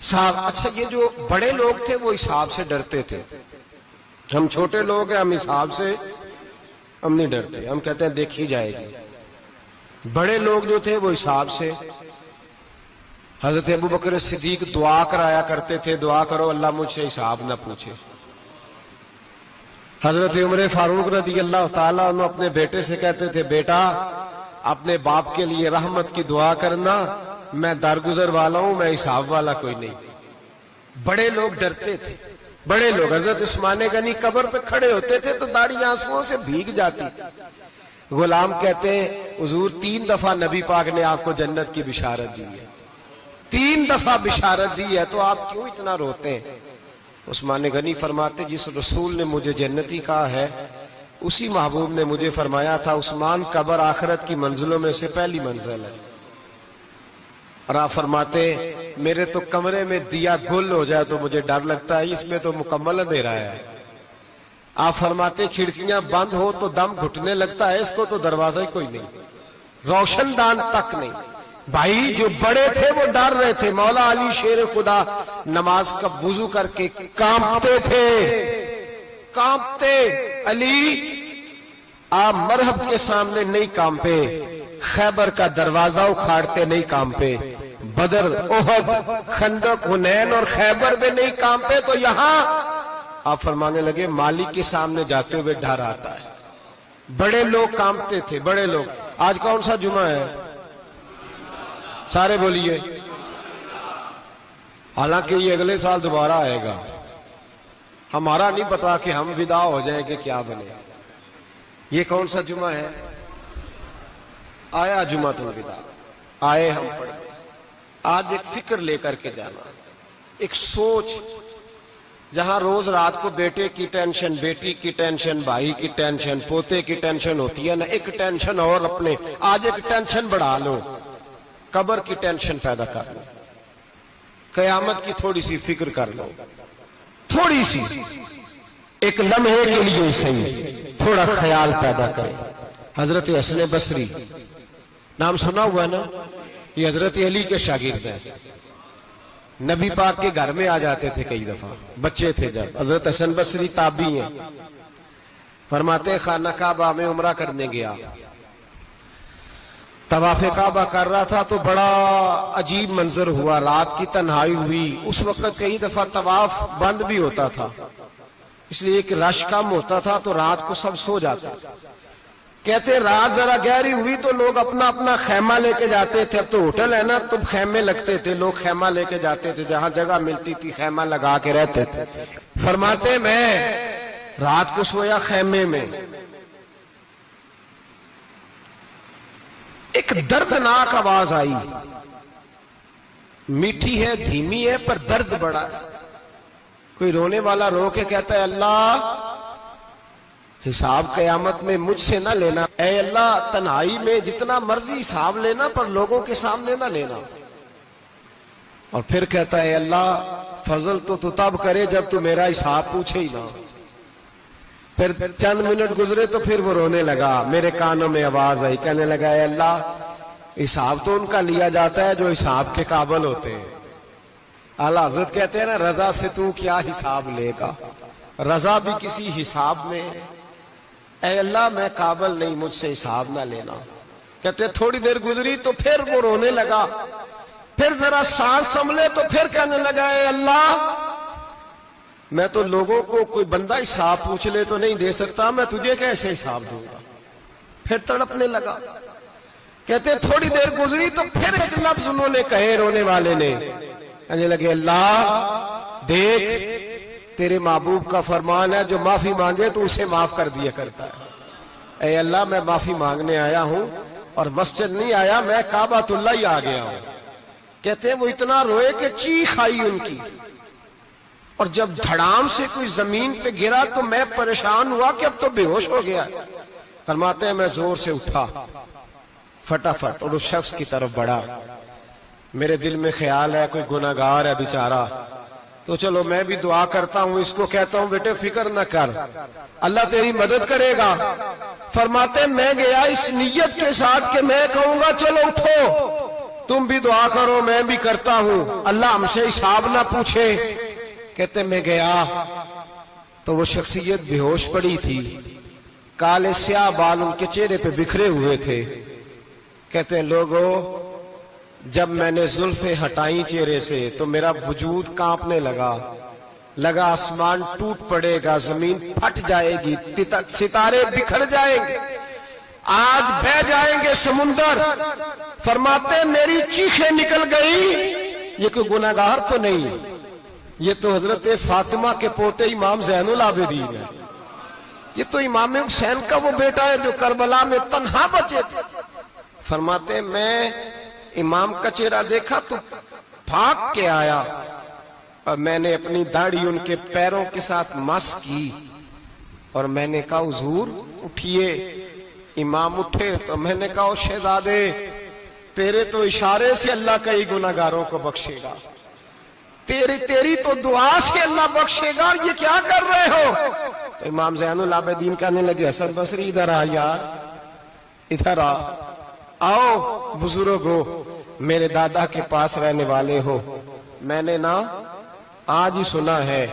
Speaker 1: صاحب اچھا یہ جو بڑے لوگ تھے وہ حساب سے ڈرتے تھے، ہم چھوٹے لوگ ہیں ہم حساب سے ہم نہیں ڈرتے، ہم کہتے ہیں دیکھی جائے گی. بڑے لوگ جو تھے وہ حساب سے. حضرت ابوبکر صدیق دعا کرایا کرتے تھے، دعا کرو اللہ مجھ سے حساب نہ پوچھے. حضرت عمر فاروق رضی اللہ تعالیٰ عنہ اپنے بیٹے سے کہتے تھے بیٹا اپنے باپ کے لیے رحمت کی دعا کرنا، میں درگزر والا ہوں، میں حساب والا کوئی نہیں. بڑے لوگ ڈرتے تھے، بڑے لوگ. حضرت عثمان غنی قبر پہ کھڑے ہوتے تھے تو داڑھی آنسوؤں سے بھیگ جاتی. غلام کہتے ہیں حضور 3 دفعہ نبی پاک نے آپ کو جنت کی بشارت دی ہے، 3 دفعہ بشارت دی ہے تو آپ کیوں اتنا روتے ہیں؟ عثمان غنی فرماتے جس رسول نے مجھے جنتی کہا ہے اسی محبوب نے مجھے فرمایا تھا عثمان قبر آخرت کی منزلوں میں سے پہلی منزل ہے. اور آپ فرماتے میرے تو کمرے میں دیا گل ہو جائے تو مجھے ڈر لگتا ہے، اس میں تو مکمل اندھیرا ہے. آپ فرماتے کھڑکیاں بند ہو تو دم گھٹنے لگتا ہے، اس کو تو دروازہ ہی کوئی نہیں، روشن دان تک نہیں. بھائی جو بڑے تھے وہ ڈر رہے تھے. مولا علی شیر خدا نماز کا وضو کر کے کانپتے تھے، کانپتے. علی آپ مرحب کے سامنے نہیں کانپے، خیبر کا دروازہ اکھاڑتے نہیں کانپے، بدر احد خندق حنین اور خیبر میں نہیں کانپے، تو یہاں آپ فرمانے لگے مالک کے سامنے جاتے ہوئے ڈر آتا ہے. بڑے لوگ کانپتے تھے، بڑے لوگ. آج کون سا جمعہ ہے؟ سارے بولیے. حالانکہ یہ اگلے سال دوبارہ آئے گا، ہمارا نہیں پتا کہ ہم ودا ہو جائیں کہ کیا بنے. یہ کون سا جمعہ ہے؟ آیا جمعہ الوداع، آئے ہم پڑھے. آج ایک فکر لے کر کے جانا، ایک سوچ. جہاں روز رات کو بیٹے کی ٹینشن، بیٹی کی ٹینشن، بھائی کی ٹینشن، پوتے کی ٹینشن ہوتی ہے نا، ایک ٹینشن اور اپنے آج ایک ٹینشن بڑھا لو، قبر کی ٹینشن پیدا کر لو، قیامت کی تھوڑی سی فکر کر لو، تھوڑی سی ایک لمحے کے لیے صحیح تھوڑا خیال پیدا کرے. حضرت حسن بصری نام سنا ہوا ہے نا، یہ حضرت علی کے شاگرد ہیں. نبی پاک کے گھر میں آ جاتے تھے کئی دفعہ، بچے تھے جب. حضرت حسن بصری تابعی ہیں. فرماتے خانہ کعبہ میں عمرہ کرنے گیا، طواف کعبہ کر رہا تھا تو بڑا عجیب منظر ہوا. رات کی تنہائی ہوئی. اس وقت کئی دفعہ طواف بند بھی ہوتا تھا، اس لیے کہ رش کم ہوتا تھا تو رات کو سب سو جاتے. کہتے رات ذرا گہری ہوئی تو لوگ اپنا اپنا خیمہ لے کے جاتے تھے. اب تو ہوٹل ہے نا تو خیمے لگتے تھے, لوگ خیمہ لے کے جاتے تھے, جہاں جگہ ملتی تھی خیمہ لگا کے رہتے تھے. فرماتے میں رات کو سویا خیمے میں, ایک دردناک آواز آئی, میٹھی ہے دھیمی ہے پر درد بڑا ہے. کوئی رونے والا رو کے کہتا ہے اللہ حساب قیامت میں مجھ سے نہ لینا, اے اللہ تنہائی میں جتنا مرضی حساب لینا پر لوگوں کے سامنے نہ لینا. اور پھر کہتا ہے اللہ فضل تو تب کرے جب تو میرا حساب پوچھے ہی نہ. پھر چند منٹ گزرے تو پھر وہ رونے لگا, میرے کانوں میں آواز آئی, کہنے لگا اے اللہ حساب تو ان کا لیا جاتا ہے جو حساب کے قابل ہوتے ہیں. اعلیٰ حضرت کہتے ہیں نا رضا سے تو کیا حساب لے گا, رضا بھی کسی حساب میں ہے. اے اللہ میں قابل نہیں, مجھ سے حساب نہ لینا. کہتے تھوڑی دیر گزری تو پھر وہ رونے لگا, پھر ذرا سانس سنبھلے تو پھر کہنے لگا اے اللہ میں تو لوگوں کو کوئی بندہ حساب پوچھ لے تو نہیں دے سکتا, میں تجھے کیسے حساب دوں گا. پھر تڑپنے لگا. کہتے تھوڑی دیر گزری تو پھر ایک لفظ انہوں نے کہے رونے والے نے, کہنے لگے اللہ دیکھ تیرے محبوب کا فرمان ہے جو معافی مانگے تو اسے معاف کر دیا کرتا ہے. اے اللہ میں معافی مانگنے آیا ہوں اور مسجد نہیں آیا, میں کعبۃ اللہ ہی آ گیا ہوں. کہتے ہیں وہ اتنا روئے کہ چیخ آئی ان کی, اور جب دھڑام سے کوئی زمین پہ گرا تو میں پریشان ہوا کہ اب تو بے ہوش ہو گیا. فرماتے ہیں میں زور سے اٹھا فٹافٹ اور اس شخص کی طرف بڑھا. میرے دل میں خیال ہے کوئی گناہگار ہے بیچارہ, تو چلو میں بھی دعا کرتا ہوں, اس کو کہتا ہوں بیٹے فکر نہ کر اللہ تیری مدد کرے گا. فرماتے میں گیا اس نیت کے ساتھ کہ میں کہوں گا چلو اٹھو تم بھی دعا کرو میں بھی کرتا ہوں, اللہ ہم سے حساب نہ پوچھے. کہتے میں گیا تو وہ شخصیت بے ہوش پڑی تھی, کالے سیاہ بال ان کے چہرے پہ بکھرے ہوئے تھے. کہتے ہیں لوگوں جب میں نے زلفیں ہٹائیں چہرے سے تو میرا وجود کانپنے لگا آسمان ٹوٹ پڑے گا, زمین پھٹ جائے گی, ستارے بکھر جائیں گے, آج بہ جائیں گے سمندر. فرماتے میری چیخیں نکل گئی, یہ کوئی گناہگار تو نہیں, یہ تو حضرت فاطمہ کے پوتے امام زین العابدین ہے, یہ تو امام حسین کا وہ بیٹا ہے جو کربلا میں تنہا بچے تھے. فرماتے میں امام کا چہرہ دیکھا تو بھاگ کے آیا اور میں نے اپنی داڑھی ان کے پیروں کے ساتھ مس کی اور میں نے کہا حضور اٹھیے. امام اٹھے تو میں نے کہا شہزادے تیرے تو اشارے سے اللہ کئی گناہگاروں کو بخشے گا, تیری تو دعا سے اللہ بخشے گا, یہ کیا کر رہے ہو. تو امام زین العابدین کہنے لگے حسن بصری ادھر آ یار, ادھر آؤ بزرگو, میرے دادا کے پاس رہنے والے ہو. میں نے نا آج ہی سنا ہے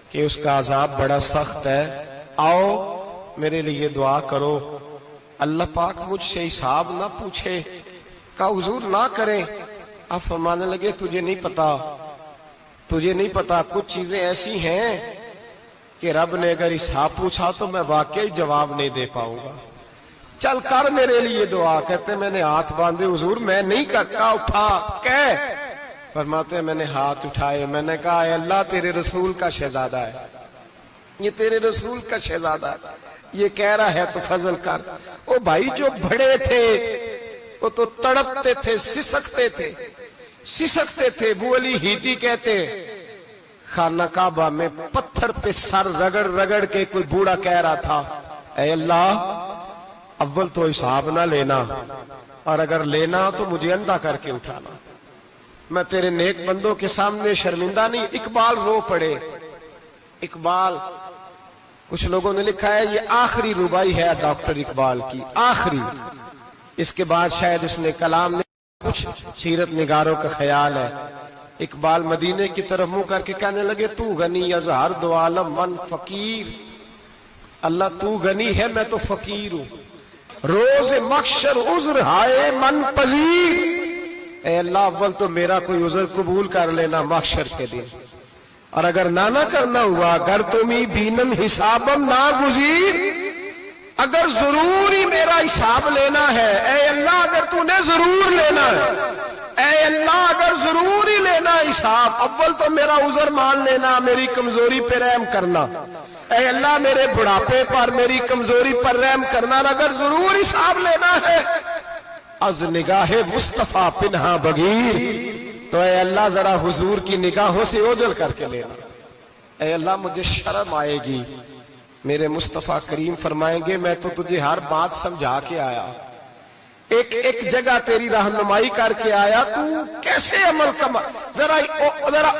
Speaker 1: کہ اس کا عذاب بڑا سخت ہے, آؤ میرے لیے دعا کرو, اللہ پاک مجھ سے حساب نہ پوچھے. کہا حضور نہ کریں. آپ فرمانے لگے تجھے نہیں پتا کچھ چیزیں ایسی ہیں کہ رب نے اگر حساب پوچھا تو میں واقعی جواب نہیں دے پاؤں گا, چل کر میرے لیے دعا. کہتے میں نے ہاتھ باندھے حضور میں نہیں کرتا, اٹھا کہہ. فرماتے ہیں میں نے ہاتھ اٹھائے, میں نے کہا اے اللہ تیرے رسول کا شہزادہ ہے, یہ تیرے رسول کا شہزادہ ہے, یہ کہہ رہا ہے تو فضل کر. وہ بھائی جو بڑے تھے وہ تو تڑپتے تھے, سسکتے تھے. ابو علی ہیتی کہتے خانہ کعبہ میں پتھر پہ سر رگڑ رگڑ کے کوئی بوڑھا کہہ رہا تھا اے اللہ اول تو حساب نہ لینا, اور اگر لینا تو مجھے اندھا کر کے اٹھانا, میں تیرے نیک بندوں کے سامنے شرمندہ نہیں. اقبال رو پڑے. اقبال کچھ لوگوں نے لکھا ہے یہ آخری ربائی ہے ڈاکٹر اقبال کی, آخری. اس کے بعد شاید اس نے کلام نے کچھ سیرت نگاروں کا خیال ہے. اقبال مدینے کی طرف منہ کر کے کہنے لگے تو غنی از ہر دو عالم من فقیر, اللہ تو غنی ہے میں تو فقیر ہوں. روز محشر عذر ہائے من پذیر, اے اللہ اول تو میرا کوئی عذر قبول کر لینا محشر کے دن, اور اگر نہ کرنا ہوا گر تمہیں بینم حسابم نا گزیر, اگر ضرور ہی میرا حساب لینا ہے، اے اللہ اگر تو نے ضرور لینا ہے، اے اللہ اگر ضرور ہی لینا حساب، اول تو میرا عذر مان لینا، میری کمزوری پہ رحم کرنا، اے اللہ میرے بڑھاپے پر میری کمزوری پر رحم کرنا، اگر ضرور حساب لینا ہے از نگاہ مصطفیٰ پنہا بغیر، تو اے اللہ ذرا حضور کی نگاہوں سے اوجھل کر کے لینا، اے اللہ مجھے شرم آئے گی۔ میرے مصطفیٰ کریم فرمائیں گے میں تو تجھے ہر بات سمجھا کے آیا، ایک ایک جگہ تیری رہنمائی کر کے آیا، تو کیسے عمل کما، ذرا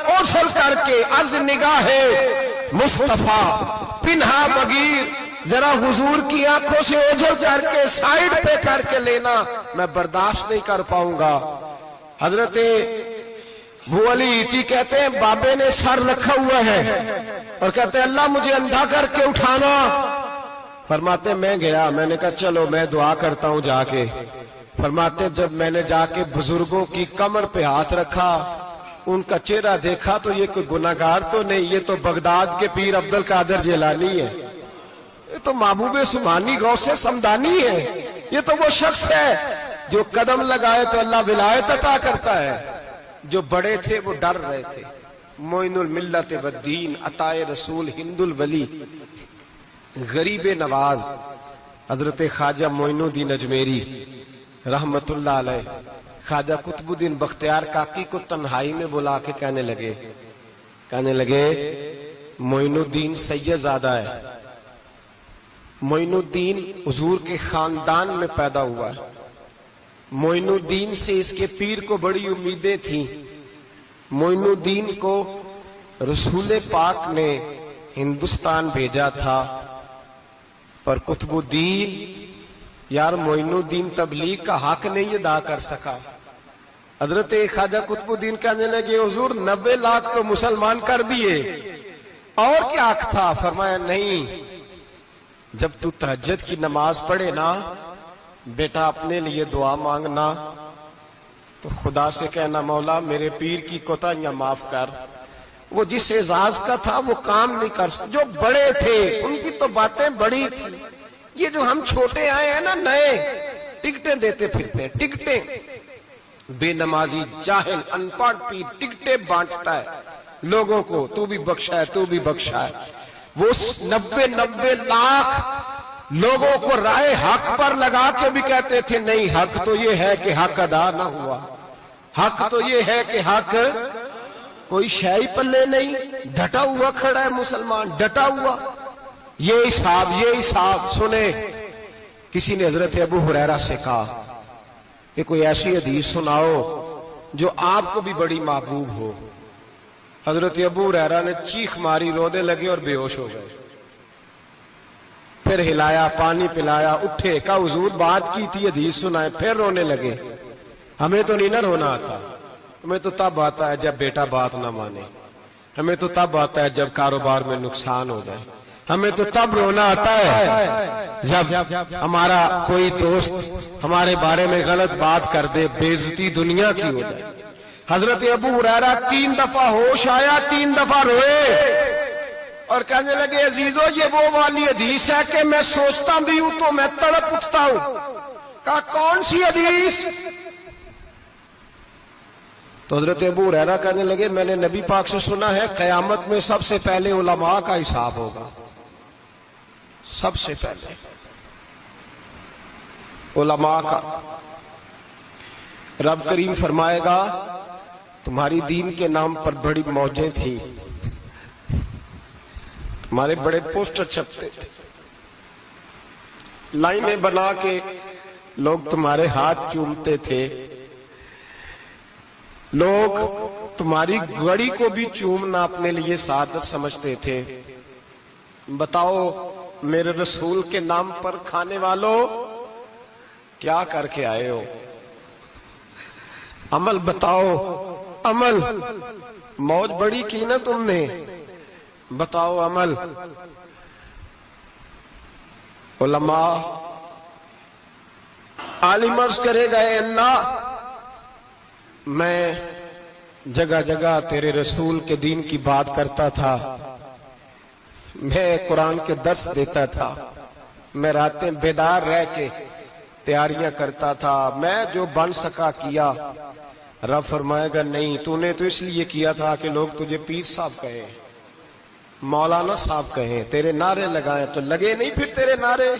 Speaker 1: اوجھل کر کے از نگاہ مصطفیٰ پنہا بغیر، ذرا حضور کی آنکھوں سے اوجھل کر کے سائیڈ پہ کر کے لینا، میں برداشت نہیں کر پاؤں گا۔ حضرت ابو علی ایتی کہتے ہیں بابے نے سر رکھا ہوا ہے اور کہتے ہیں اللہ مجھے اندھا کر کے اٹھانا، فرماتے میں گیا، میں نے کہا چلو میں دعا کرتا ہوں جا کے، فرماتے جب میں نے جا کے بزرگوں کی کمر پہ ہاتھ رکھا، ان کا چہرہ دیکھا تو یہ کوئی گناہگار تو نہیں، یہ تو بغداد کے پیر عبد القادر جیلانی ہے، یہ تو محبوب سبحانی غوث سمدانی ہے، یہ تو وہ شخص ہے جو قدم لگائے تو اللہ ولایت عطا کرتا ہے۔ جو بڑے تھے وہ ڈر رہے تھے، معین الملت والدین، عطائے رسول، ہند الولی، غریب نواز حضرت خواجہ معین الدین اجمیری رحمت اللہ علیہ، خواجہ قطب الدین بختیار کاکی کو تنہائی میں بلا کے کہنے لگے معین الدین سید زادہ ہے، معین الدین حضور کے خاندان میں پیدا ہوا ہے، معین الدین سے اس کے پیر کو بڑی امیدیں تھیں، معین الدین کو رسول پاک نے ہندوستان بھیجا تھا، پر قطب الدین یار معین الدین تبلیغ کا حق نہیں ادا کر سکا۔ حضرت خواجہ قطب الدین کہنے لگے حضور 90 لاکھ تو مسلمان کر دیے، اور کیا حق تھا؟ فرمایا نہیں، جب تو تہجد کی نماز پڑھے نا بیٹا اپنے لیے دعا مانگنا، تو خدا سے کہنا مولا میرے پیر کی کوتاہیاں معاف کر، وہ جس اعزاز کا تھا وہ کام نہیں کر سکتا، جو بڑے تھے ان کی تو باتیں بڑی تھی، یہ جو ہم چھوٹے آئے ہیں نا نئے، ٹکٹیں دیتے پھرتے ہیں، ٹکٹیں، بے نمازی جاہل ان پڑھ پیر ٹکٹیں بانٹتا ہے لوگوں کو، تو بھی بخشا ہے تو بھی بخشا ہے، وہ 90 لاکھ لوگوں کو رائے حق پر لگا کے بھی کہتے تھے نہیں، حق تو یہ ہے کہ حق ادا نہ ہوا، حق تو یہ ہے کہ حق کوئی شے پلے نہیں، ڈٹا ہوا کھڑا ہے مسلمان، ڈٹا ہوا، یہ حساب سنے۔ کسی نے حضرت ابو ہریرہ سے کہا کہ کوئی ایسی حدیث سناؤ جو آپ کو بھی بڑی محبوب ہو۔ حضرت ابو ہریرہ نے چیخ ماری، رونے لگے اور بے ہوش ہو گئے، پھر ہلایا، پانی پلایا، اٹھے، کہا حضور بات کی تھی حدیث سنائے، پھر رونے لگے۔ ہمیں تو نہیں نہ رونا آتا، ہمیں تو تب آتا ہے جب بیٹا بات نہ مانے، ہمیں تو تب آتا ہے جب کاروبار میں نقصان ہو جائے، ہمیں تو تب رونا آتا ہے جب ہمارا کوئی دوست ہمارے بارے میں غلط بات کر دے، بے عزتی دنیا کی ہو جائے۔ حضرت ابو ہریرہ 3 دفعہ ہوش آیا، 3 دفعہ روئے اور کہنے لگے عزیزو یہ وہ والی حدیث ہے کہ میں سوچتا بھی ہوں تو میں تڑپ اٹھتا ہوں۔ کہا کون سی حدیث؟ تو حضرت ابو ہریرہ کہنے لگے میں نے نبی پاک سے سنا ہے قیامت میں سب سے پہلے علماء کا حساب ہوگا، سب سے پہلے علماء کا۔ رب کریم فرمائے گا تمہاری دین کے نام پر بڑی موجیں تھیں، ہمارے بڑے پوسٹر چھپتے تھے، لائنیں بنا کے لوگ تمہارے ہاتھ چومتے تھے، لوگ تمہاری گڑی کو بھی چومنا اپنے لیے سعادت سمجھتے تھے۔ بتاؤ میرے رسول کے نام پر کھانے والوں کیا کر کے آئے ہو؟ عمل بتاؤ، عمل، موج بڑی کی نا تم نے، بتاؤ عمل۔ علماء عالم عرض کرے گئے اللہ میں جگہ جگہ تیرے رسول کے دین کی بات کرتا تھا، میں قرآن کے درس دیتا تھا، میں راتیں بیدار رہ کے تیاریاں کرتا تھا، میں جو بن سکا کیا۔ رب فرمائے گا نہیں، تو نے تو اس لیے کیا تھا کہ لوگ تجھے پیر صاحب کہیں، مولانا صاحب کہیں، تیرے نعرے لگائیں، تو لگے نہیں پھر تیرے نعرے؟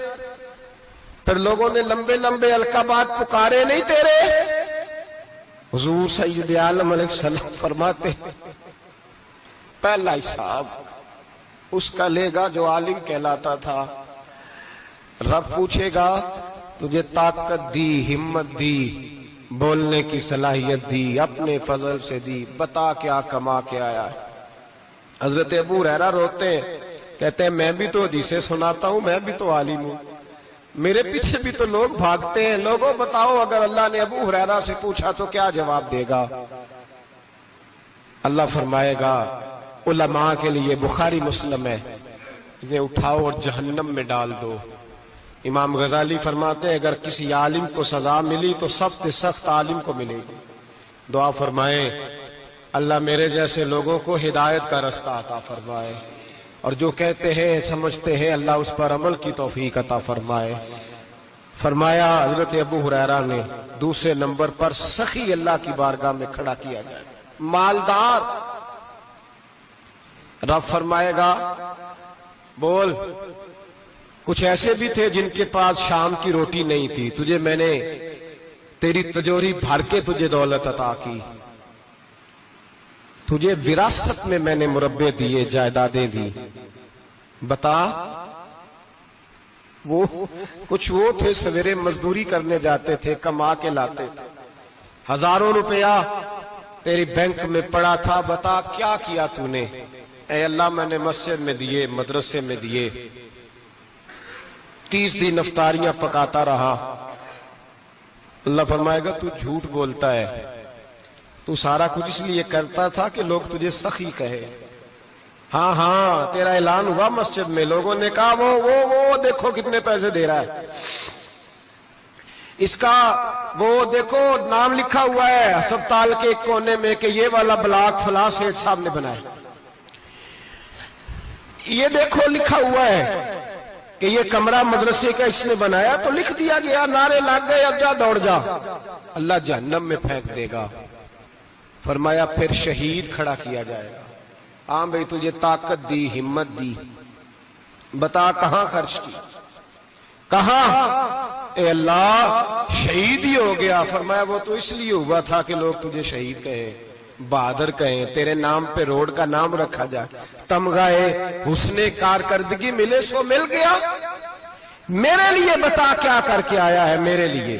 Speaker 1: پھر لوگوں نے لمبے لمبے القابات پکارے نہیں تیرے؟ حضور سید عالم علیہ السلام فرماتے پہلا حساب اس کا لے گا جو عالم کہلاتا تھا۔ رب پوچھے گا تجھے طاقت دی، ہمت دی، بولنے کی صلاحیت دی، اپنے فضل سے دی، بتا کیا کما کے آیا ہے۔ حضرت ابو ہریرہ روتے ہیں، کہتے ہیں میں بھی تو حدیثیں سناتا ہوں، میں بھی تو عالم ہوں، میرے پیچھے بھی تو لوگ بھاگتے ہیں، لوگوں بتاؤ اگر اللہ نے ابو ہریرہ سے پوچھا تو کیا جواب دے گا؟ اللہ فرمائے گا علماء کے لیے بخاری مسلم ہے، انہیں اٹھاؤ اور جہنم میں ڈال دو۔ امام غزالی فرماتے ہیں اگر کسی عالم کو سزا ملی تو سخت سخت عالم کو ملے گی۔ دعا فرمائے اللہ میرے جیسے لوگوں کو ہدایت کا رستہ عطا فرمائے، اور جو کہتے ہیں سمجھتے ہیں اللہ اس پر عمل کی توفیق عطا فرمائے۔ فرمایا حضرت ابو ہریرہ نے دوسرے نمبر پر سخی اللہ کی بارگاہ میں کھڑا کیا جائے، مالدار۔ رب فرمائے گا بول، کچھ ایسے بھی تھے جن کے پاس شام کی روٹی نہیں تھی، تجھے میں نے تیری تجوری بھر کے تجھے دولت عطا کی، تجھے وراثت میں میں نے مربے دیے، جائیدادیں دی، بتا۔ وہ کچھ وہ تھے سویرے مزدوری کرنے جاتے تھے، کما کے لاتے تھے، ہزاروں روپیہ تیری بینک میں پڑا تھا، بتا کیا کیا تو نے؟ اے اللہ میں نے مسجد میں دیے، مدرسے میں دیے، 30 دن افطاریاں پکاتا رہا۔ اللہ فرمائے گا تو جھوٹ بولتا ہے، تو سارا کچھ اس لیے کرتا تھا کہ لوگ تجھے سخی کہے۔ ہاں ہاں تیرا اعلان ہوا مسجد میں، لوگوں نے کہا وہ دیکھو کتنے پیسے دے رہا ہے، اس کا وہ دیکھو نام لکھا ہوا ہے ہسپتال کے ایک کونے میں کہ یہ والا بلاک فلاں سیٹھ صاحب نے بنایا، یہ دیکھو لکھا ہوا ہے کہ یہ کمرہ مدرسے کا اس نے بنایا، تو لکھ دیا گیا، نعرے لگ گئے، اب جا دوڑ جا۔ اللہ جہنم میں پھینک دے گا۔ فرمایا پھر شہید کھڑا کیا جائے گا، ہاں بھئی تجھے طاقت دی، ہمت دی، بتا کہاں خرچ کی، کہاں؟ اے اللہ شہید ہی ہو گیا۔ فرمایا وہ تو اس لیے ہوا تھا کہ لوگ تجھے شہید کہیں، بہادر کہیں، تیرے نام پہ روڈ کا نام رکھا جائے، تمغہ حسن کارکردگی ملے سو مل گیا۔ میرے لیے بتا کیا کر کے آیا ہے، میرے لیے،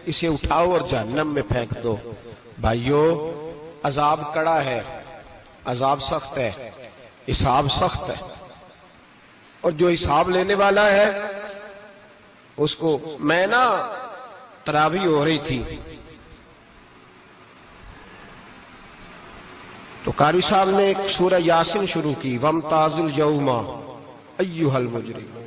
Speaker 1: اسے اٹھاؤ اور جہنم میں پھینک دو۔ بھائیو عذاب کڑا ہے، عذاب سخت ہے، حساب سخت ہے، اور جو حساب لینے والا ہے اس کو میں تراویح ہو رہی تھی تو قاری صاحب نے ایک سورہ یاسین شروع کی، وَامْتَازُوا الْيَوْمَ أَيُّهَا الْمُجْرِمُونَ۔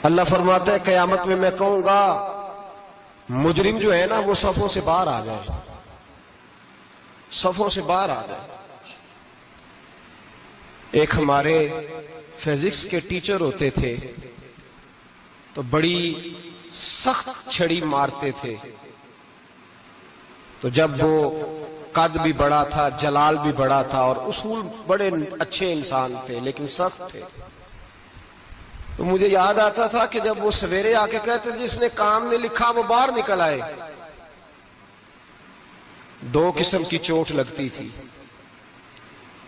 Speaker 1: اللہ فرماتا ہے قیامت میں میں کہوں گا مجرم جو ہے نا وہ صفوں سے باہر آ جائے، صفوں سے باہر آ جائے۔ ایک ہمارے فزکس کے ٹیچر ہوتے تھے تو بڑی سخت چھڑی مارتے تھے، تو جب وہ قد بھی بڑا تھا، جلال بھی بڑا تھا، اور اصول بڑے اچھے انسان تھے لیکن سخت تھے، تو مجھے یاد آتا تھا کہ جب وہ سویرے آ کے کہتے جس نے کام نے لکھا وہ باہر نکل آئے، دو قسم کی چوٹ لگتی تھی۔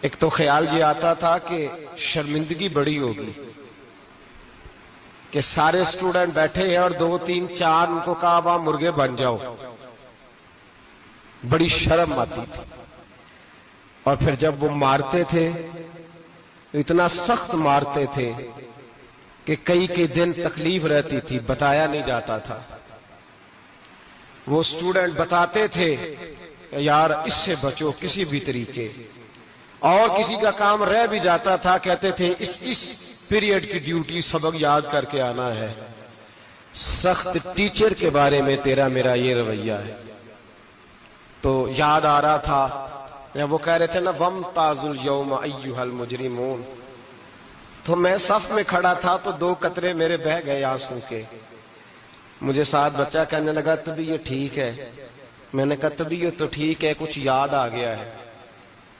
Speaker 1: ایک تو خیال یہ آتا تھا کہ شرمندگی بڑی ہوگی کہ سارے اسٹوڈنٹ بیٹھے ہیں اور 2 3 4 ان کو کہا وہاں مرغے بن جاؤ، بڑی شرم آتی تھی۔ اور پھر جب وہ مارتے تھے اتنا سخت مارتے تھے کہ کئی دن تکلیف رہتی تھی، بتایا نہیں جاتا تھا۔ وہ اسٹوڈنٹ بتاتے تھے کہ یار اس سے بچو کسی بھی طریقے، اور کسی کا کام رہ بھی جاتا تھا کہتے تھے اس پیریڈ کی ڈیوٹی سبق یاد کر کے آنا ہے۔ سخت ٹیچر کے بارے میں تیرا میرا یہ رویہ ہے۔ تو یاد آ رہا تھا وہ کہہ رہے تھے نا وَامْتَازُوا الْيَوْمَ أَيُّهَا الْمُجْرِمُونَ، تو میں صف میں کھڑا تھا تو 2 قطرے میرے بہہ گئے آنسو کے. مجھے ساتھ بچہ کہنے لگا تبھی یہ ٹھیک ہے. میں نے کہا تبھی یہ تو ٹھیک ہے، کچھ یاد آ گیا ہے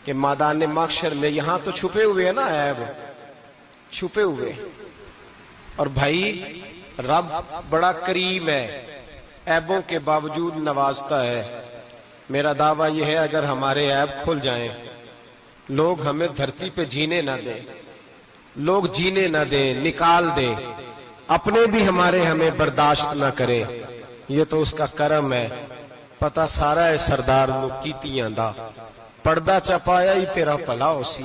Speaker 1: کہ میدان محشر میں یہاں تو چھپے ہوئے ہیں نا عیب، چھپے ہوئے. اور بھائی رب بڑا کریم ہے، عیبوں کے باوجود نوازتا ہے. میرا دعویٰ یہ ہے اگر ہمارے عیب کھل جائیں، لوگ ہمیں دھرتی پہ جینے نہ دیں، لوگ جینے نہ دیں، نکال دیں، اپنے بھی ہمیں برداشت نہ کریں، یہ تو اس کا کرم ہے. پتہ سارا ہے سردار نو کیتیاں دا، پردہ چپایا ہی تیرا بھلا ہو سی.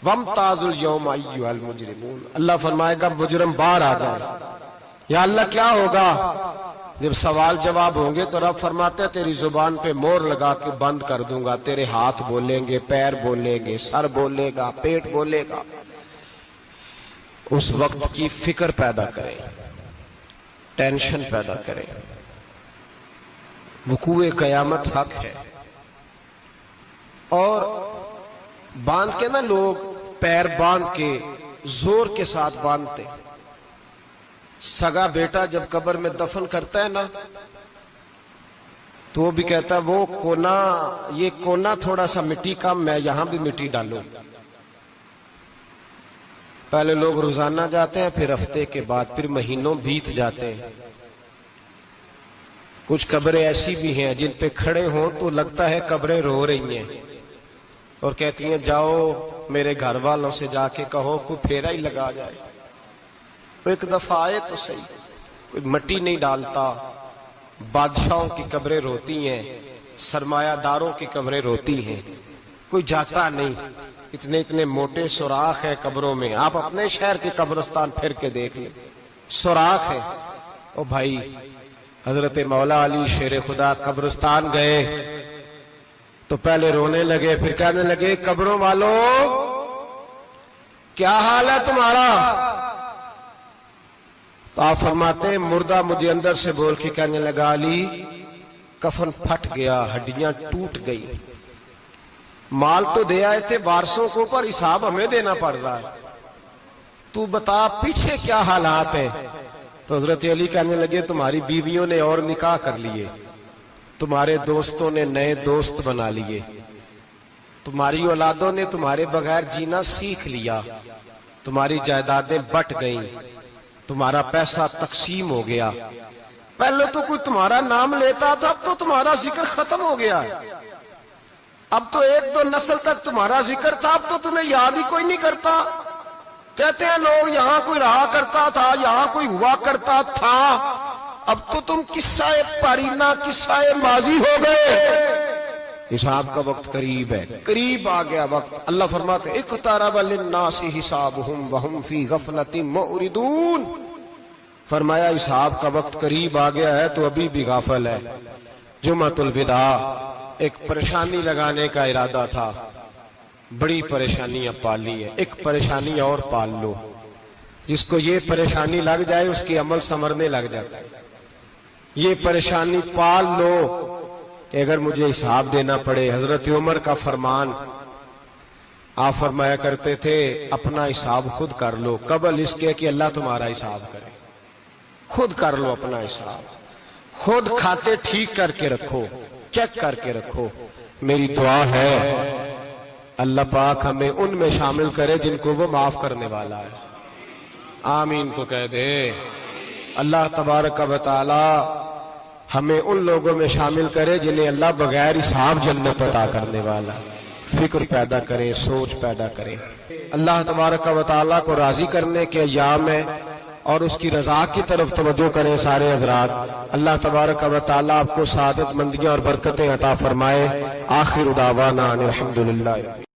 Speaker 1: وَامْتَازُوا الْيَوْمَ أَيُّهَا الْمُجْرِمُونَ. اللہ فرمائے گا مجرم باہر آ جائے. یا اللہ کیا ہوگا؟ جب سوال جواب ہوں گے تو رب فرماتے ہیں تیری زبان پہ مور لگا کے بند کر دوں گا. تیرے ہاتھ بولیں گے، پیر بولیں گے، سر بولے گا، پیٹ بولے گا. اس وقت کی فکر پیدا کریں، ٹینشن پیدا کریں. وقوع قیامت حق ہے. اور باندھ کے نا لوگ پیر باندھ کے زور کے ساتھ باندھتے. سگا بیٹا جب قبر میں دفن کرتا ہے نا تو وہ بھی کہتا ہے وہ کونا، یہ کونا تھوڑا سا مٹی کم ہے، یہاں بھی مٹی ڈالو. پہلے لوگ روزانہ جاتے ہیں، پھر ہفتے کے بعد، پھر مہینوں بیت جاتے ہیں. کچھ قبریں ایسی بھی ہیں جن پہ کھڑے ہوں تو لگتا ہے قبریں رو رہی ہیں اور کہتی ہیں جاؤ میرے گھر والوں سے جا کے کہو کوئی پھیرا ہی لگا جائے. ایک دفعہ آئے تو صحیح، کوئی مٹی نہیں ڈالتا. بادشاہوں کی قبریں روتی ہیں، سرمایہ داروں کی قبریں روتی ہیں، کوئی جاتا نہیں. اتنے اتنے موٹے سوراخ ہے قبروں میں. آپ اپنے شہر کے قبرستان پھر کے دیکھ لیں، سوراخ ہے. او بھائی حضرت مولا علی شیر خدا قبرستان گئے تو پہلے رونے لگے، پھر کہنے لگے قبروں والوں کیا حال ہے تمہارا؟ تو آپ فرماتے ہیں مردہ مجھے اندر سے بول کے کہنے لگا علی کفن پھٹ گیا، ہڈیاں ٹوٹ گئی. مال تو دے آئے تھے وارثوں کو پر حساب ہمیں دینا پڑ رہا ہے، تو بتا پیچھے کیا حالات ہیں. تو حضرت علی کہنے لگے تمہاری بیویوں نے اور نکاح کر لیے، تمہارے دوستوں نے نئے دوست بنا لیے، تمہاری اولادوں نے تمہارے بغیر جینا سیکھ لیا، تمہاری جائیدادیں بٹ گئیں، تمہارا پیسہ تقسیم ہو گیا. پہلے تو کوئی تمہارا نام لیتا تھا، اب تو تمہارا ذکر ختم ہو گیا ہے. اب تو 1-2 نسل تک تمہارا ذکر تھا، اب تو تمہیں یاد ہی کوئی نہیں کرتا. کہتے ہیں لوگ یہاں کوئی رہا کرتا تھا، یہاں کوئی ہوا کرتا تھا. اب تو تم قصہ پارینہ، قصہ ماضی ہو گئے. حساب کا وقت قریب ہے، قریب آ گیا وقت. اللہ فرماتے اقترب للناس حسابهم وهم فی غفلۃ معرضون. فرمایا حساب کا وقت قریب آ گیا ہے تو ابھی بھی غافل ہے. جمعۃ الوداع ایک پریشانی لگانے کا ارادہ تھا، بڑی پریشانیاں پالی ہیں، ایک پریشانی اور پال لو. جس کو یہ پریشانی لگ جائے اس کی عمل سنورنے لگ جاتا ہے. یہ پریشانی پال لو کہ اگر مجھے حساب دینا پڑے. حضرت عمر کا فرمان، آپ فرمایا کرتے تھے اپنا حساب خود کر لو قبل اس کے کہ اللہ تمہارا حساب کرے. خود کر لو اپنا حساب، خود کھاتے ٹھیک کر کے رکھو، چیک کر کے رکھو. میری دعا ہے اللہ پاک ہمیں ان میں شامل کرے جن کو وہ معاف کرنے والا ہے. آمین تو کہہ دے. اللہ تبارک و تعالی ہمیں ان لوگوں میں شامل کرے جنہیں اللہ بغیر حساب جنت عطا کرنے والا. فکر پیدا کرے، سوچ پیدا کرے. اللہ تبارک و تعالی کو راضی کرنے کے ایام ہے اور اس کی رضا کی طرف توجہ کریں سارے حضرات. اللہ تبارک و تعالی آپ کو سعادت مندیاں اور برکتیں عطا فرمائے. آخر دعوانا الحمدللہ.